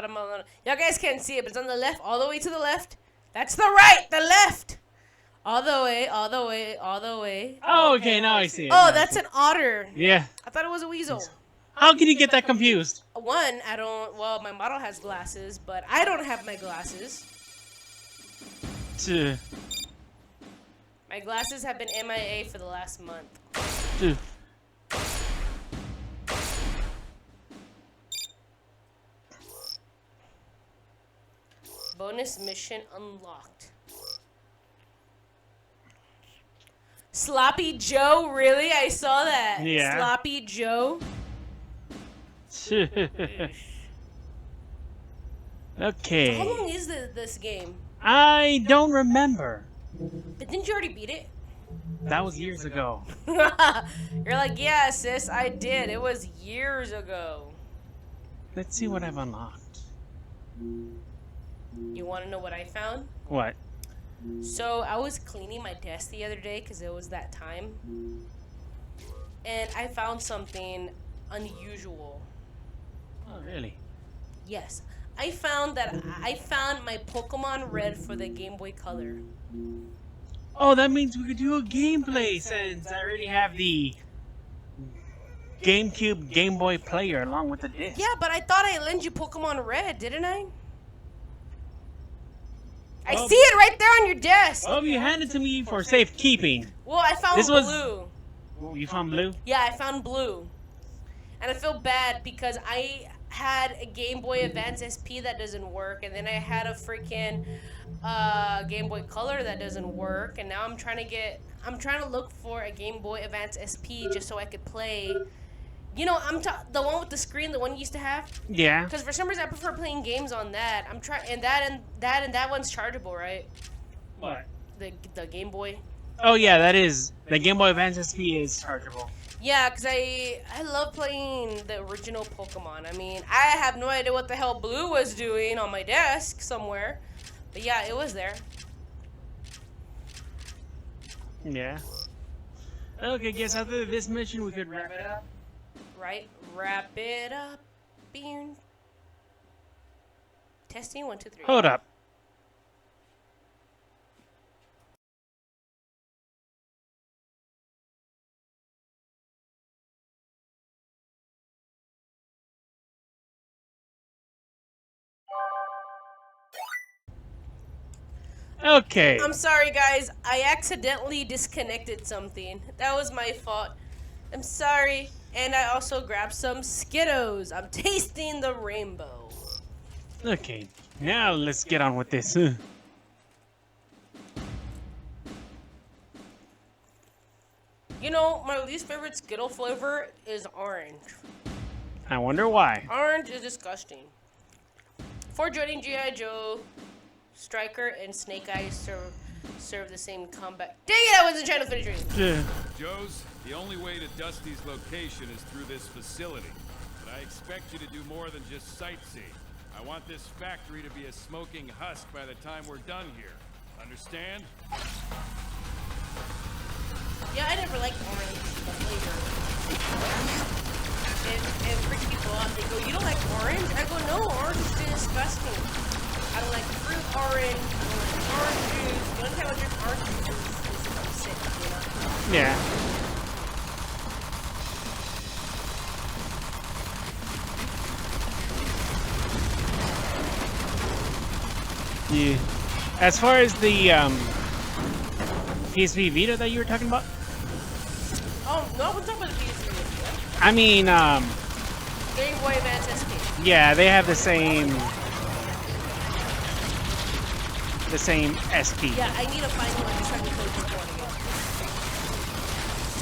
Speaker 2: Y'all guys can't see it, but it's on the left, all the way to the left. That's the right, the left. All the way.
Speaker 1: Oh, okay, now I see it.
Speaker 2: Oh, that's an otter.
Speaker 1: Yeah.
Speaker 2: I thought it was a weasel.
Speaker 1: How can you get that confused?
Speaker 2: One, well, my model has glasses, but I don't have my glasses. My glasses have been MIA for the last month. Bonus mission unlocked. Sloppy Joe, really? I saw that.
Speaker 1: Yeah.
Speaker 2: Sloppy Joe.
Speaker 1: Okay.
Speaker 2: How long is this game?
Speaker 1: I don't remember.
Speaker 2: But didn't you already beat it?
Speaker 1: That was years ago.
Speaker 2: You're like, yeah, sis, I did. It was years ago.
Speaker 1: Let's see what I've unlocked.
Speaker 2: You want to know what I found?
Speaker 1: What?
Speaker 2: So I was cleaning my desk the other day because it was that time. And I found something unusual.
Speaker 1: Oh, really?
Speaker 2: Yes. I found my Pokemon Red for the Game Boy Color.
Speaker 1: Oh, that means we could do a gameplay since I already have the GameCube Game Boy player along with the disc.
Speaker 2: Yeah, but I thought I lent you Pokemon Red, didn't I? I see it right there on your desk.
Speaker 1: Oh, you handed it to me for safekeeping.
Speaker 2: Well, I found blue.
Speaker 1: You found blue?
Speaker 2: Yeah, I found blue. And I feel bad because I had a Game Boy Advance SP that doesn't work, and then I had a freaking Game Boy Color that doesn't work, and now I'm trying to look for a Game Boy Advance SP just so I could play. You know, the one with the screen, the one you used to have.
Speaker 1: Yeah.
Speaker 2: Because for some reason I prefer playing games on that. I'm trying, and that one's chargeable, right?
Speaker 1: What?
Speaker 2: The Game Boy.
Speaker 1: Oh yeah, that is the Game Boy Advance SP is chargeable.
Speaker 2: Yeah, because I love playing the original Pokemon. I mean, I have no idea what the hell Blue was doing on my desk somewhere. But yeah, it was there.
Speaker 1: Yeah. Okay, guess after this mission we could wrap it up.
Speaker 2: Right? Wrap it up. Bean. Testing 1, 2, 3.
Speaker 1: Hold up. Okay.
Speaker 2: I'm sorry, guys. I accidentally disconnected something. That was my fault. I'm sorry. And I also grabbed some Skittles. I'm tasting the rainbow.
Speaker 1: Okay. Now let's get on with this.
Speaker 2: You know, my least favorite Skittle flavor is orange.
Speaker 1: I wonder why.
Speaker 2: Orange is disgusting. Before joining G.I. Joe, Striker and Snake Eyes serve the same combat. Dang it, I wasn't trying to finish reading.
Speaker 3: Joe's, the only way to Dusty's location is through this facility. But I expect you to do more than just sightsee. I want this factory to be a smoking husk by the time we're done here. Understand?
Speaker 2: Yeah, I never liked orange, the flavor. And freaks people out. They go, you don't like orange? I go, no, orange is disgusting. I don't like fruit orange. I don't like orange juice. The only time I drink orange juice is if I'm sick, you know?
Speaker 1: Yeah. Yeah. As far as the PSP Vita that you were talking about?
Speaker 2: Oh, no, I'm talking about the PSP Vita.
Speaker 1: I mean,
Speaker 2: Game Boy Advance SP.
Speaker 1: yeah, they have the same SP.
Speaker 2: Yeah, I need to find one to try to play this one again.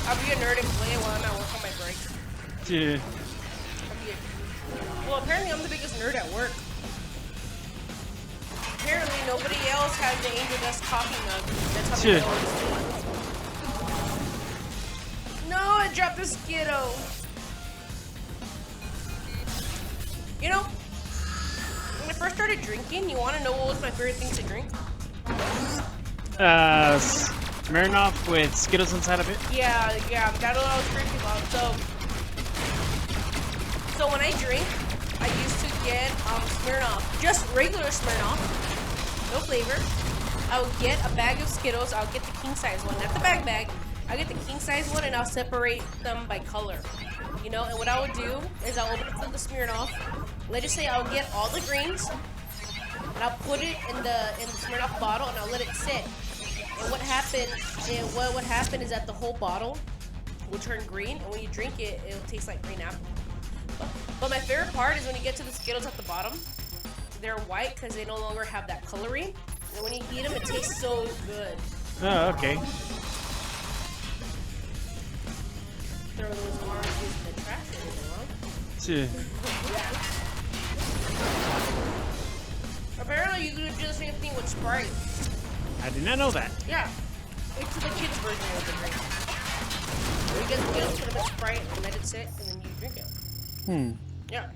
Speaker 2: I'll be a nerd and play it while I'm at work on my break.
Speaker 1: Yeah.
Speaker 2: Well, apparently I'm the biggest nerd at work. Apparently nobody else has the Angel Dust coffee mug. That's how they know it's No, I dropped a Skittle. You know, when I first started drinking, you want to know what was my favorite thing to drink?
Speaker 1: Smirnoff with Skittles inside of it?
Speaker 2: Yeah, that's what I was drinking about. So when I drink, I used to get Smirnoff, just regular Smirnoff, no flavor. I would get a bag of Skittles. I'll get the king size one, not the bag. I'll get the king size one, and I'll separate them by color. You know, and what I would do is I'll open up the Smirnoff. Let's just say I'll get all the greens, and I'll put it in the Smirnoff bottle, and I'll let it sit. And what would happen is that the whole bottle will turn green, and when you drink it, it'll taste like green apple. But my favorite part is when you get to the Skittles at the bottom. They're white because they no longer have that coloring. And when you eat them, it tastes so good.
Speaker 1: Oh, okay.
Speaker 2: Throw those oranges in the trash
Speaker 1: Yeah.
Speaker 2: Apparently, you could do the same thing with Sprite.
Speaker 1: I did not know that.
Speaker 2: Yeah. It's the kids' version of the drink. You get the Skittles, put them in Sprite, and let it sit, and then you drink it. Yeah.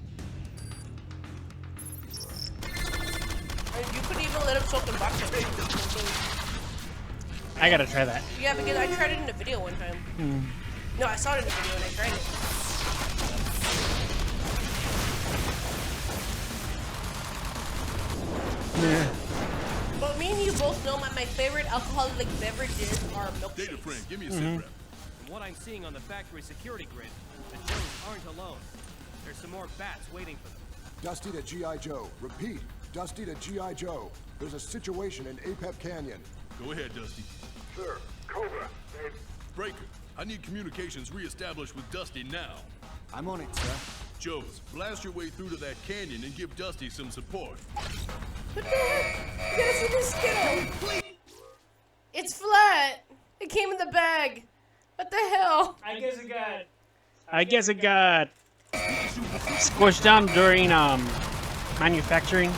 Speaker 2: And you could even let them soak in vodka.
Speaker 1: I gotta try that.
Speaker 2: Yeah, because I tried it in a video one time. No, I saw it in a video and I tried it.
Speaker 1: Yeah.
Speaker 2: But me and you both know my favorite alcoholic beverages are milkshakes.
Speaker 7: Data friend, give me a sit rep.
Speaker 12: From what I'm seeing on the factory security grid, the Joes aren't alone. There's some more bats waiting for them.
Speaker 6: Dusty to G.I. Joe. Repeat, Dusty to G.I. Joe. There's a situation in APEP Canyon.
Speaker 7: Go ahead, Dusty.
Speaker 8: Sir, Cobra.
Speaker 7: Breaker, I need communications reestablished with Dusty now.
Speaker 5: I'm on it, sir.
Speaker 7: Joes, blast your way through to that canyon and give Dusty some support.
Speaker 2: What the heck? You gotta see this Skittle. It's flat. It came in the bag. What the hell?
Speaker 1: I guess it got squished down during manufacturing.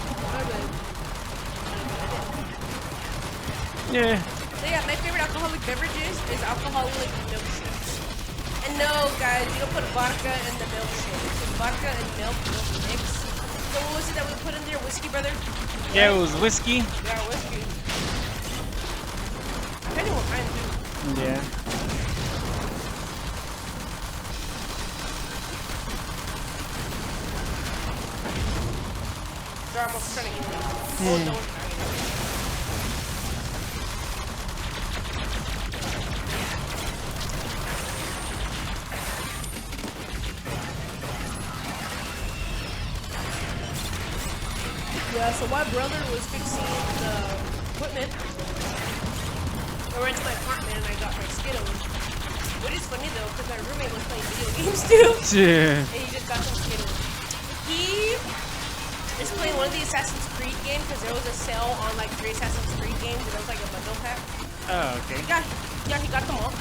Speaker 1: Yeah.
Speaker 2: So yeah, my favorite alcoholic beverages is alcoholic milkshakes. And no, guys, you don't put vodka in the milkshake. Vodka and milk don't mix. So what was it that we put in there? Whiskey, brother?
Speaker 1: Yeah, it was whiskey.
Speaker 2: Yeah, whiskey. I think we're kind of do.
Speaker 1: Yeah.
Speaker 2: They're almost trying to eat me. Oh, don't. Yeah, so my brother was fixing the equipment. I went to my apartment and I got my Skittles. Which is funny though, because my roommate was playing video games too.
Speaker 1: Yeah.
Speaker 2: And he just got some Skittles. He is playing one of the Assassin's Creed games because there was a sale on like 3 Assassin's Creed games and it was like a bundle pack.
Speaker 1: Oh, okay.
Speaker 2: Yeah, he got them all.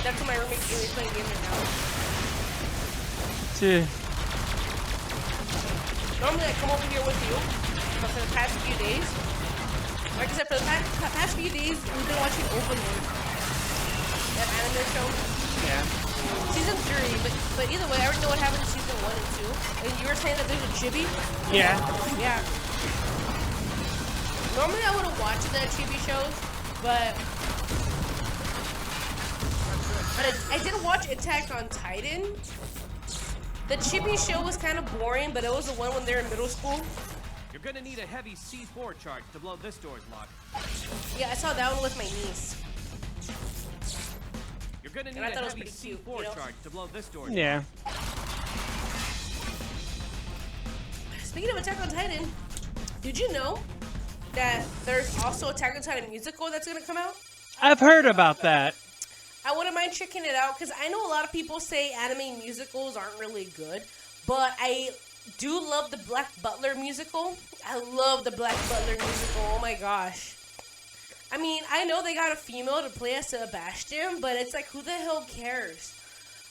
Speaker 2: That's what my roommate's doing, he's playing games right now.
Speaker 1: Yeah.
Speaker 2: Normally I come over here with you, but for the past few days, like I said, for the past few days, we've been watching Overlord. That anime show.
Speaker 1: Yeah.
Speaker 2: Season 3, but either way, I already know what happened in season 1 and 2. And you were saying that there's a chibi?
Speaker 1: Yeah.
Speaker 2: Yeah. Normally I wouldn't watch the chibi shows, but I did watch Attack on Titan. The chibi show was kind of boring, but it was the one when they were in middle school.
Speaker 12: You're gonna need a heavy C4 charge to blow this door's lock.
Speaker 2: Yeah, I saw that one with my niece.
Speaker 12: You're gonna need
Speaker 2: And I
Speaker 12: a
Speaker 2: thought it was
Speaker 12: heavy
Speaker 2: pretty cute,
Speaker 12: C4
Speaker 2: you know?
Speaker 12: charge to blow this door's
Speaker 1: Yeah.
Speaker 12: lock.
Speaker 2: Speaking of Attack on Titan, did you know that there's also Attack on Titan musical that's gonna come out?
Speaker 1: I've heard about that.
Speaker 2: I wouldn't mind checking it out because I know a lot of people say anime musicals aren't really good, but I do love the Black Butler musical. I love the Black Butler musical. Oh my gosh. I mean, I know they got a female to play as Sebastian, but it's like, who the hell cares?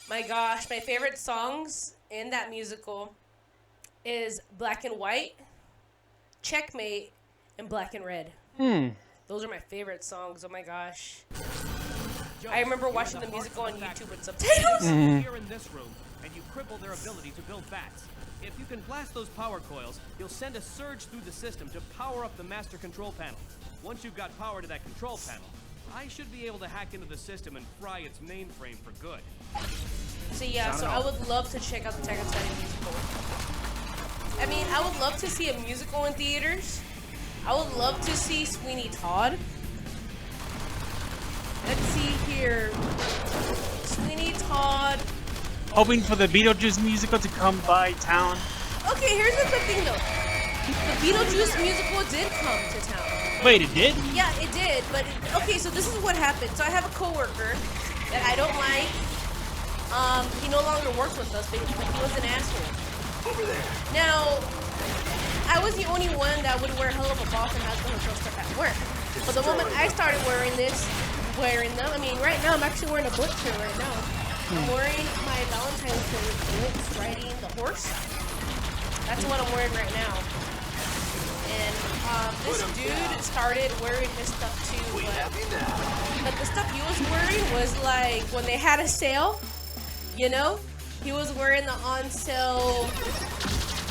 Speaker 2: My gosh, my favorite songs in that musical is Black and White, Checkmate, and Black and Red. Those are my favorite songs. Oh my gosh. I remember watching the musical on YouTube with subtitles.
Speaker 12: Here in this room, and you cripple their ability to build bats. If you can blast those power coils, you'll send a surge through the system to power up the master control panel. Once you've got power to that control panel, I should be able to hack into the system and fry its mainframe for good.
Speaker 2: So yeah, so I would love to check out the Attack on Titan musical. I mean, I would love to see a musical in theaters. I would love to see Sweeney Todd. Let's see here. Sweeney Todd.
Speaker 1: Hoping for the Beetlejuice musical to come by town.
Speaker 2: Okay, here's the good thing though. The Beetlejuice musical did come to town.
Speaker 1: Wait, it did?
Speaker 2: Yeah, it did. But okay, so this is what happened. So I have a coworker that I don't like. He no longer works with us, but he was an asshole. Over there. Now, I was the only one that would wear hell of a boss and has to throw stuff at work. But the moment I started wearing them, I mean, right now I'm actually wearing a book shirt right now. I'm wearing my Valentine's Day boots, riding the horse. That's what I'm wearing right now. And this dude started wearing his stuff too, but the stuff he was wearing was like when they had a sale, you know? He was wearing the on sale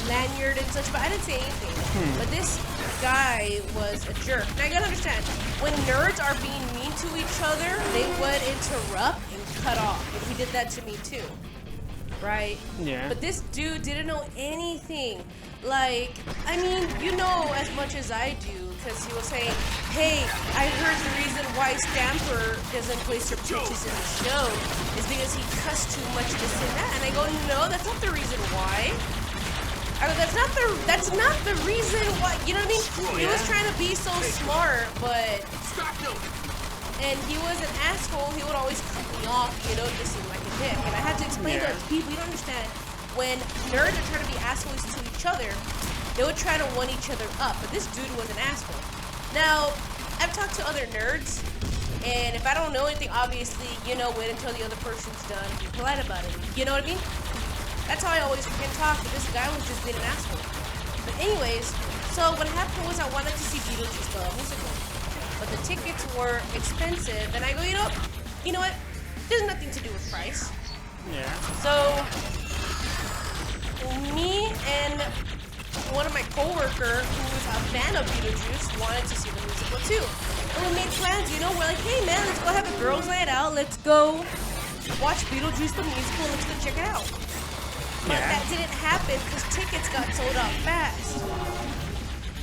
Speaker 2: lanyard and such, but I didn't say anything. But this guy was a jerk. Now you gotta understand, when nerds are being mean to each other, they would interrupt and cut off. And he did that to me too. Right?
Speaker 1: Yeah.
Speaker 2: But this dude didn't know anything. Like, I mean, you know as much as I do, because he was saying, hey, I heard the reason why Stamper doesn't place her pitches in the show is because he cussed too much, this and that. And I go, no, that's not the reason why. I go, that's not the reason why. You know what I mean? He was trying to be so smart, but and he was an asshole. He would always cut me off, you know, just seem like a dick. And I had to explain to people, you don't understand. When nerds are trying to be assholes to each other, they would try to one each other up. But this dude was an asshole. Now, I've talked to other nerds, and if I don't know anything, obviously, you know, wait until the other person's done. Be polite about it. You know what I mean? That's how I always freaking talk, but this guy was just being an asshole. But anyways, so what happened was I wanted to see Beetlejuice the musical. But the tickets were expensive, and I go, you know what? There's nothing to do with price.
Speaker 1: Yeah.
Speaker 2: So me and one of my coworker who was a fan of Beetlejuice wanted to see the musical too. And we made plans, you know, we're like, hey man, let's go have a girls' night out. Let's go watch Beetlejuice the musical and let's go check it out. But that didn't happen because tickets got sold out fast.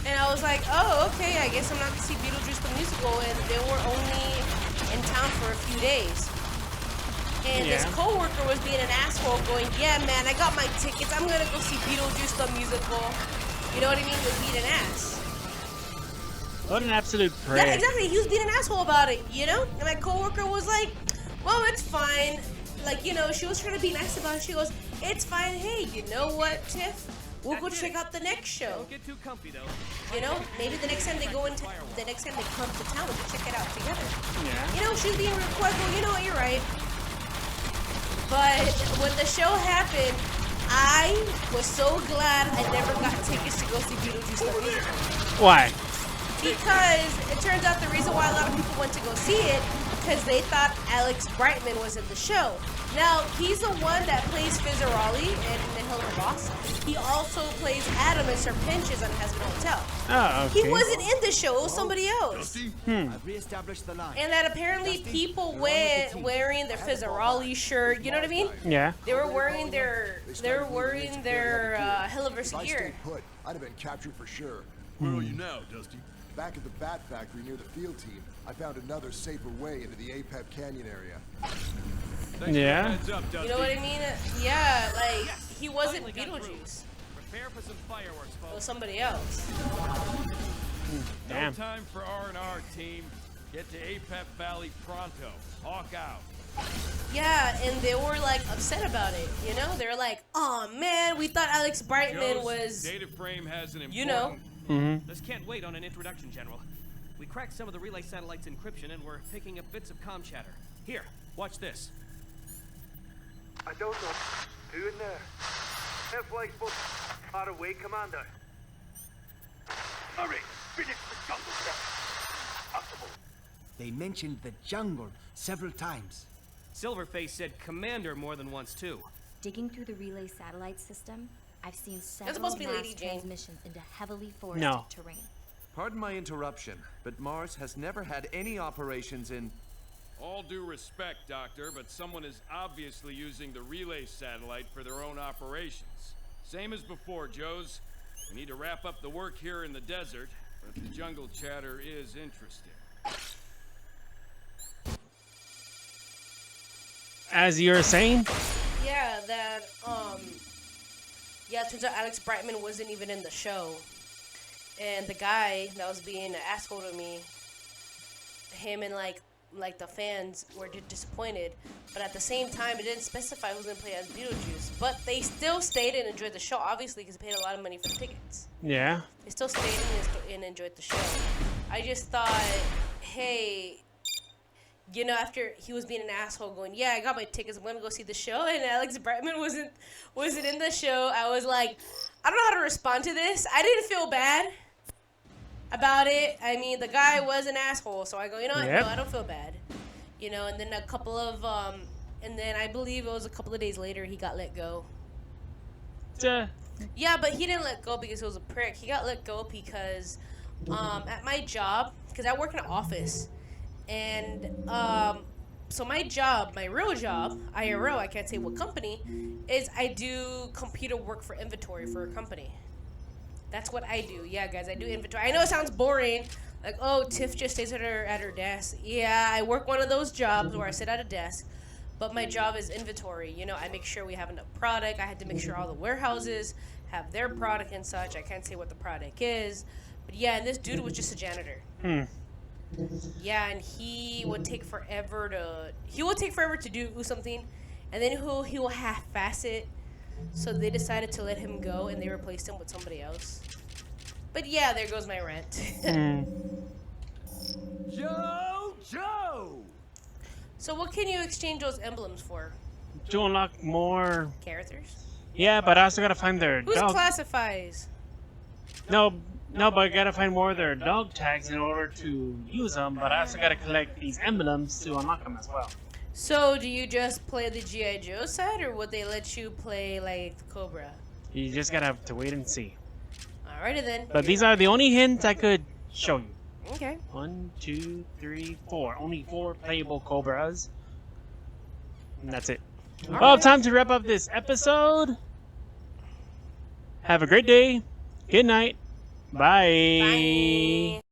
Speaker 2: And I was like, oh, okay, I guess I'm not going to see Beetlejuice the musical. And they were only in town for a few days. And this coworker was being an asshole going, yeah, man, I got my tickets. I'm going to go see Beetlejuice the musical. You know what I mean? Was being an ass.
Speaker 1: What an absolute prick.
Speaker 2: Yeah, exactly. He was being an asshole about it, you know? And my coworker was like, well, it's fine. Like, you know, she was trying to be nice about it. She goes, it's fine. Hey, you know what, Tiff? We'll go check out the next show.
Speaker 12: Don't get too comfy though.
Speaker 2: You know, maybe the next time they come to town, we can check it out together.
Speaker 1: Yeah.
Speaker 2: You know, she's being real quick. Well, you know what? You're right. But when the show happened, I was so glad I never got tickets to go see Beetlejuice the musical.
Speaker 1: Why?
Speaker 2: Because it turns out the reason why a lot of people went to go see it because they thought Alex Brightman was in the show. Now, he's the one that plays Fizzarolli in The Hill of Boss. He also plays Adam in Sir Pinches on Hazard Hotel.
Speaker 1: Oh, okay.
Speaker 2: He wasn't in the show, it was somebody else.
Speaker 5: I've reestablished the line.
Speaker 2: And that apparently people went wearing their Fizzarolli shirt, you know what I mean?
Speaker 1: Yeah.
Speaker 2: They were wearing their Helliverse gear.
Speaker 6: I'd have been captured for sure.
Speaker 7: Where are you now, Dusty?
Speaker 6: Back at the Bat Factory near the field team, I found another safer way into the APEP Canyon area.
Speaker 1: Yeah.
Speaker 2: You know what I mean? Yeah, like, he wasn't Beetlejuice.
Speaker 12: Prepare for some fireworks, folks.
Speaker 2: It was somebody else.
Speaker 1: Damn.
Speaker 3: No time for R&R, team. Get to APEP Valley pronto. Hawk out.
Speaker 2: Yeah, and they were like upset about it, you know? They were like, oh man, we thought Alex Brightman was,
Speaker 3: data frame has an important...
Speaker 2: you know.
Speaker 12: This can't wait on an introduction, General. We cracked some of the relay satellite's encryption and we're picking up bits of comm chatter. Here, watch this.
Speaker 8: I don't know. Who in there? Air flight's supposed to far away, Commander. Hurry! Finish the jungle stuff. Possible.
Speaker 5: They mentioned the jungle several times.
Speaker 12: Silverface said Commander more than once, too.
Speaker 11: Digging through the relay satellite system, I've seen several
Speaker 2: supposed to be
Speaker 11: mass
Speaker 2: Lady Jane.
Speaker 11: transmissions into heavily forested terrain.
Speaker 4: Pardon my interruption, but Mars has never had any operations in...
Speaker 3: All due respect, Doctor, but someone is obviously using the relay satellite for their own operations. Same as before, Joes. We need to wrap up the work here in the desert, but the jungle chatter is interesting.
Speaker 1: As you were saying?
Speaker 2: Yeah, that, yeah, it turns out Alex Brightman wasn't even in the show. And the guy that was being an asshole to me, him and, like the fans were disappointed. But at the same time, it didn't specify who was going to play as Beetlejuice. But they still stayed and enjoyed the show, obviously, because they paid a lot of money for the tickets.
Speaker 1: Yeah.
Speaker 2: They still stayed and enjoyed the show. I just thought, hey... You know, after he was being an asshole going, yeah, I got my tickets, I'm going to go see the show, and Alex Brightman wasn't in the show, I was like, I don't know how to respond to this. I didn't feel bad about it. I mean, the guy was an asshole, so I go, you know what, no, I don't feel bad. You know, and then a couple of, and then I believe it was a couple of days later, he got let go. Yeah, but he didn't let go because he was a prick. He got let go because, at my job, because I work in an office, and so my job, my real job, IRO, I can't say what company, is I do computer work for inventory for a company. That's what I do. Yeah, guys, I do inventory. I know it sounds boring. Like, oh, Tiff just stays at her desk. Yeah, I work one of those jobs where I sit at a desk. But my job is inventory. You know, I make sure we have enough product. I had to make sure all the warehouses have their product and such. I can't say what the product is. But yeah, and this dude was just a janitor. Yeah, and he would take forever to do something, and then he will half-ass it. So they decided to let him go, and they replaced him with somebody else. But yeah, there goes my rant.
Speaker 5: Joe!
Speaker 2: So what can you exchange those emblems for?
Speaker 1: To unlock more
Speaker 2: characters.
Speaker 1: Yeah, but I also gotta find their
Speaker 2: Who's
Speaker 1: dog.
Speaker 2: classifies?
Speaker 1: No, but I gotta find more of their dog tags in order to use them. But I also gotta collect these emblems to unlock them as well.
Speaker 2: So do you just play the G.I.JOE side, or would they let you play like the Cobra?
Speaker 1: You just gotta have to wait and see.
Speaker 2: Alrighty then.
Speaker 1: But these are the only hints I could show you.
Speaker 2: Okay.
Speaker 1: 1, 2, 3, 4. Only 4 playable Cobras. And that's it. Well, time to wrap up this episode. Have a great day. Good night. Bye.
Speaker 2: Bye.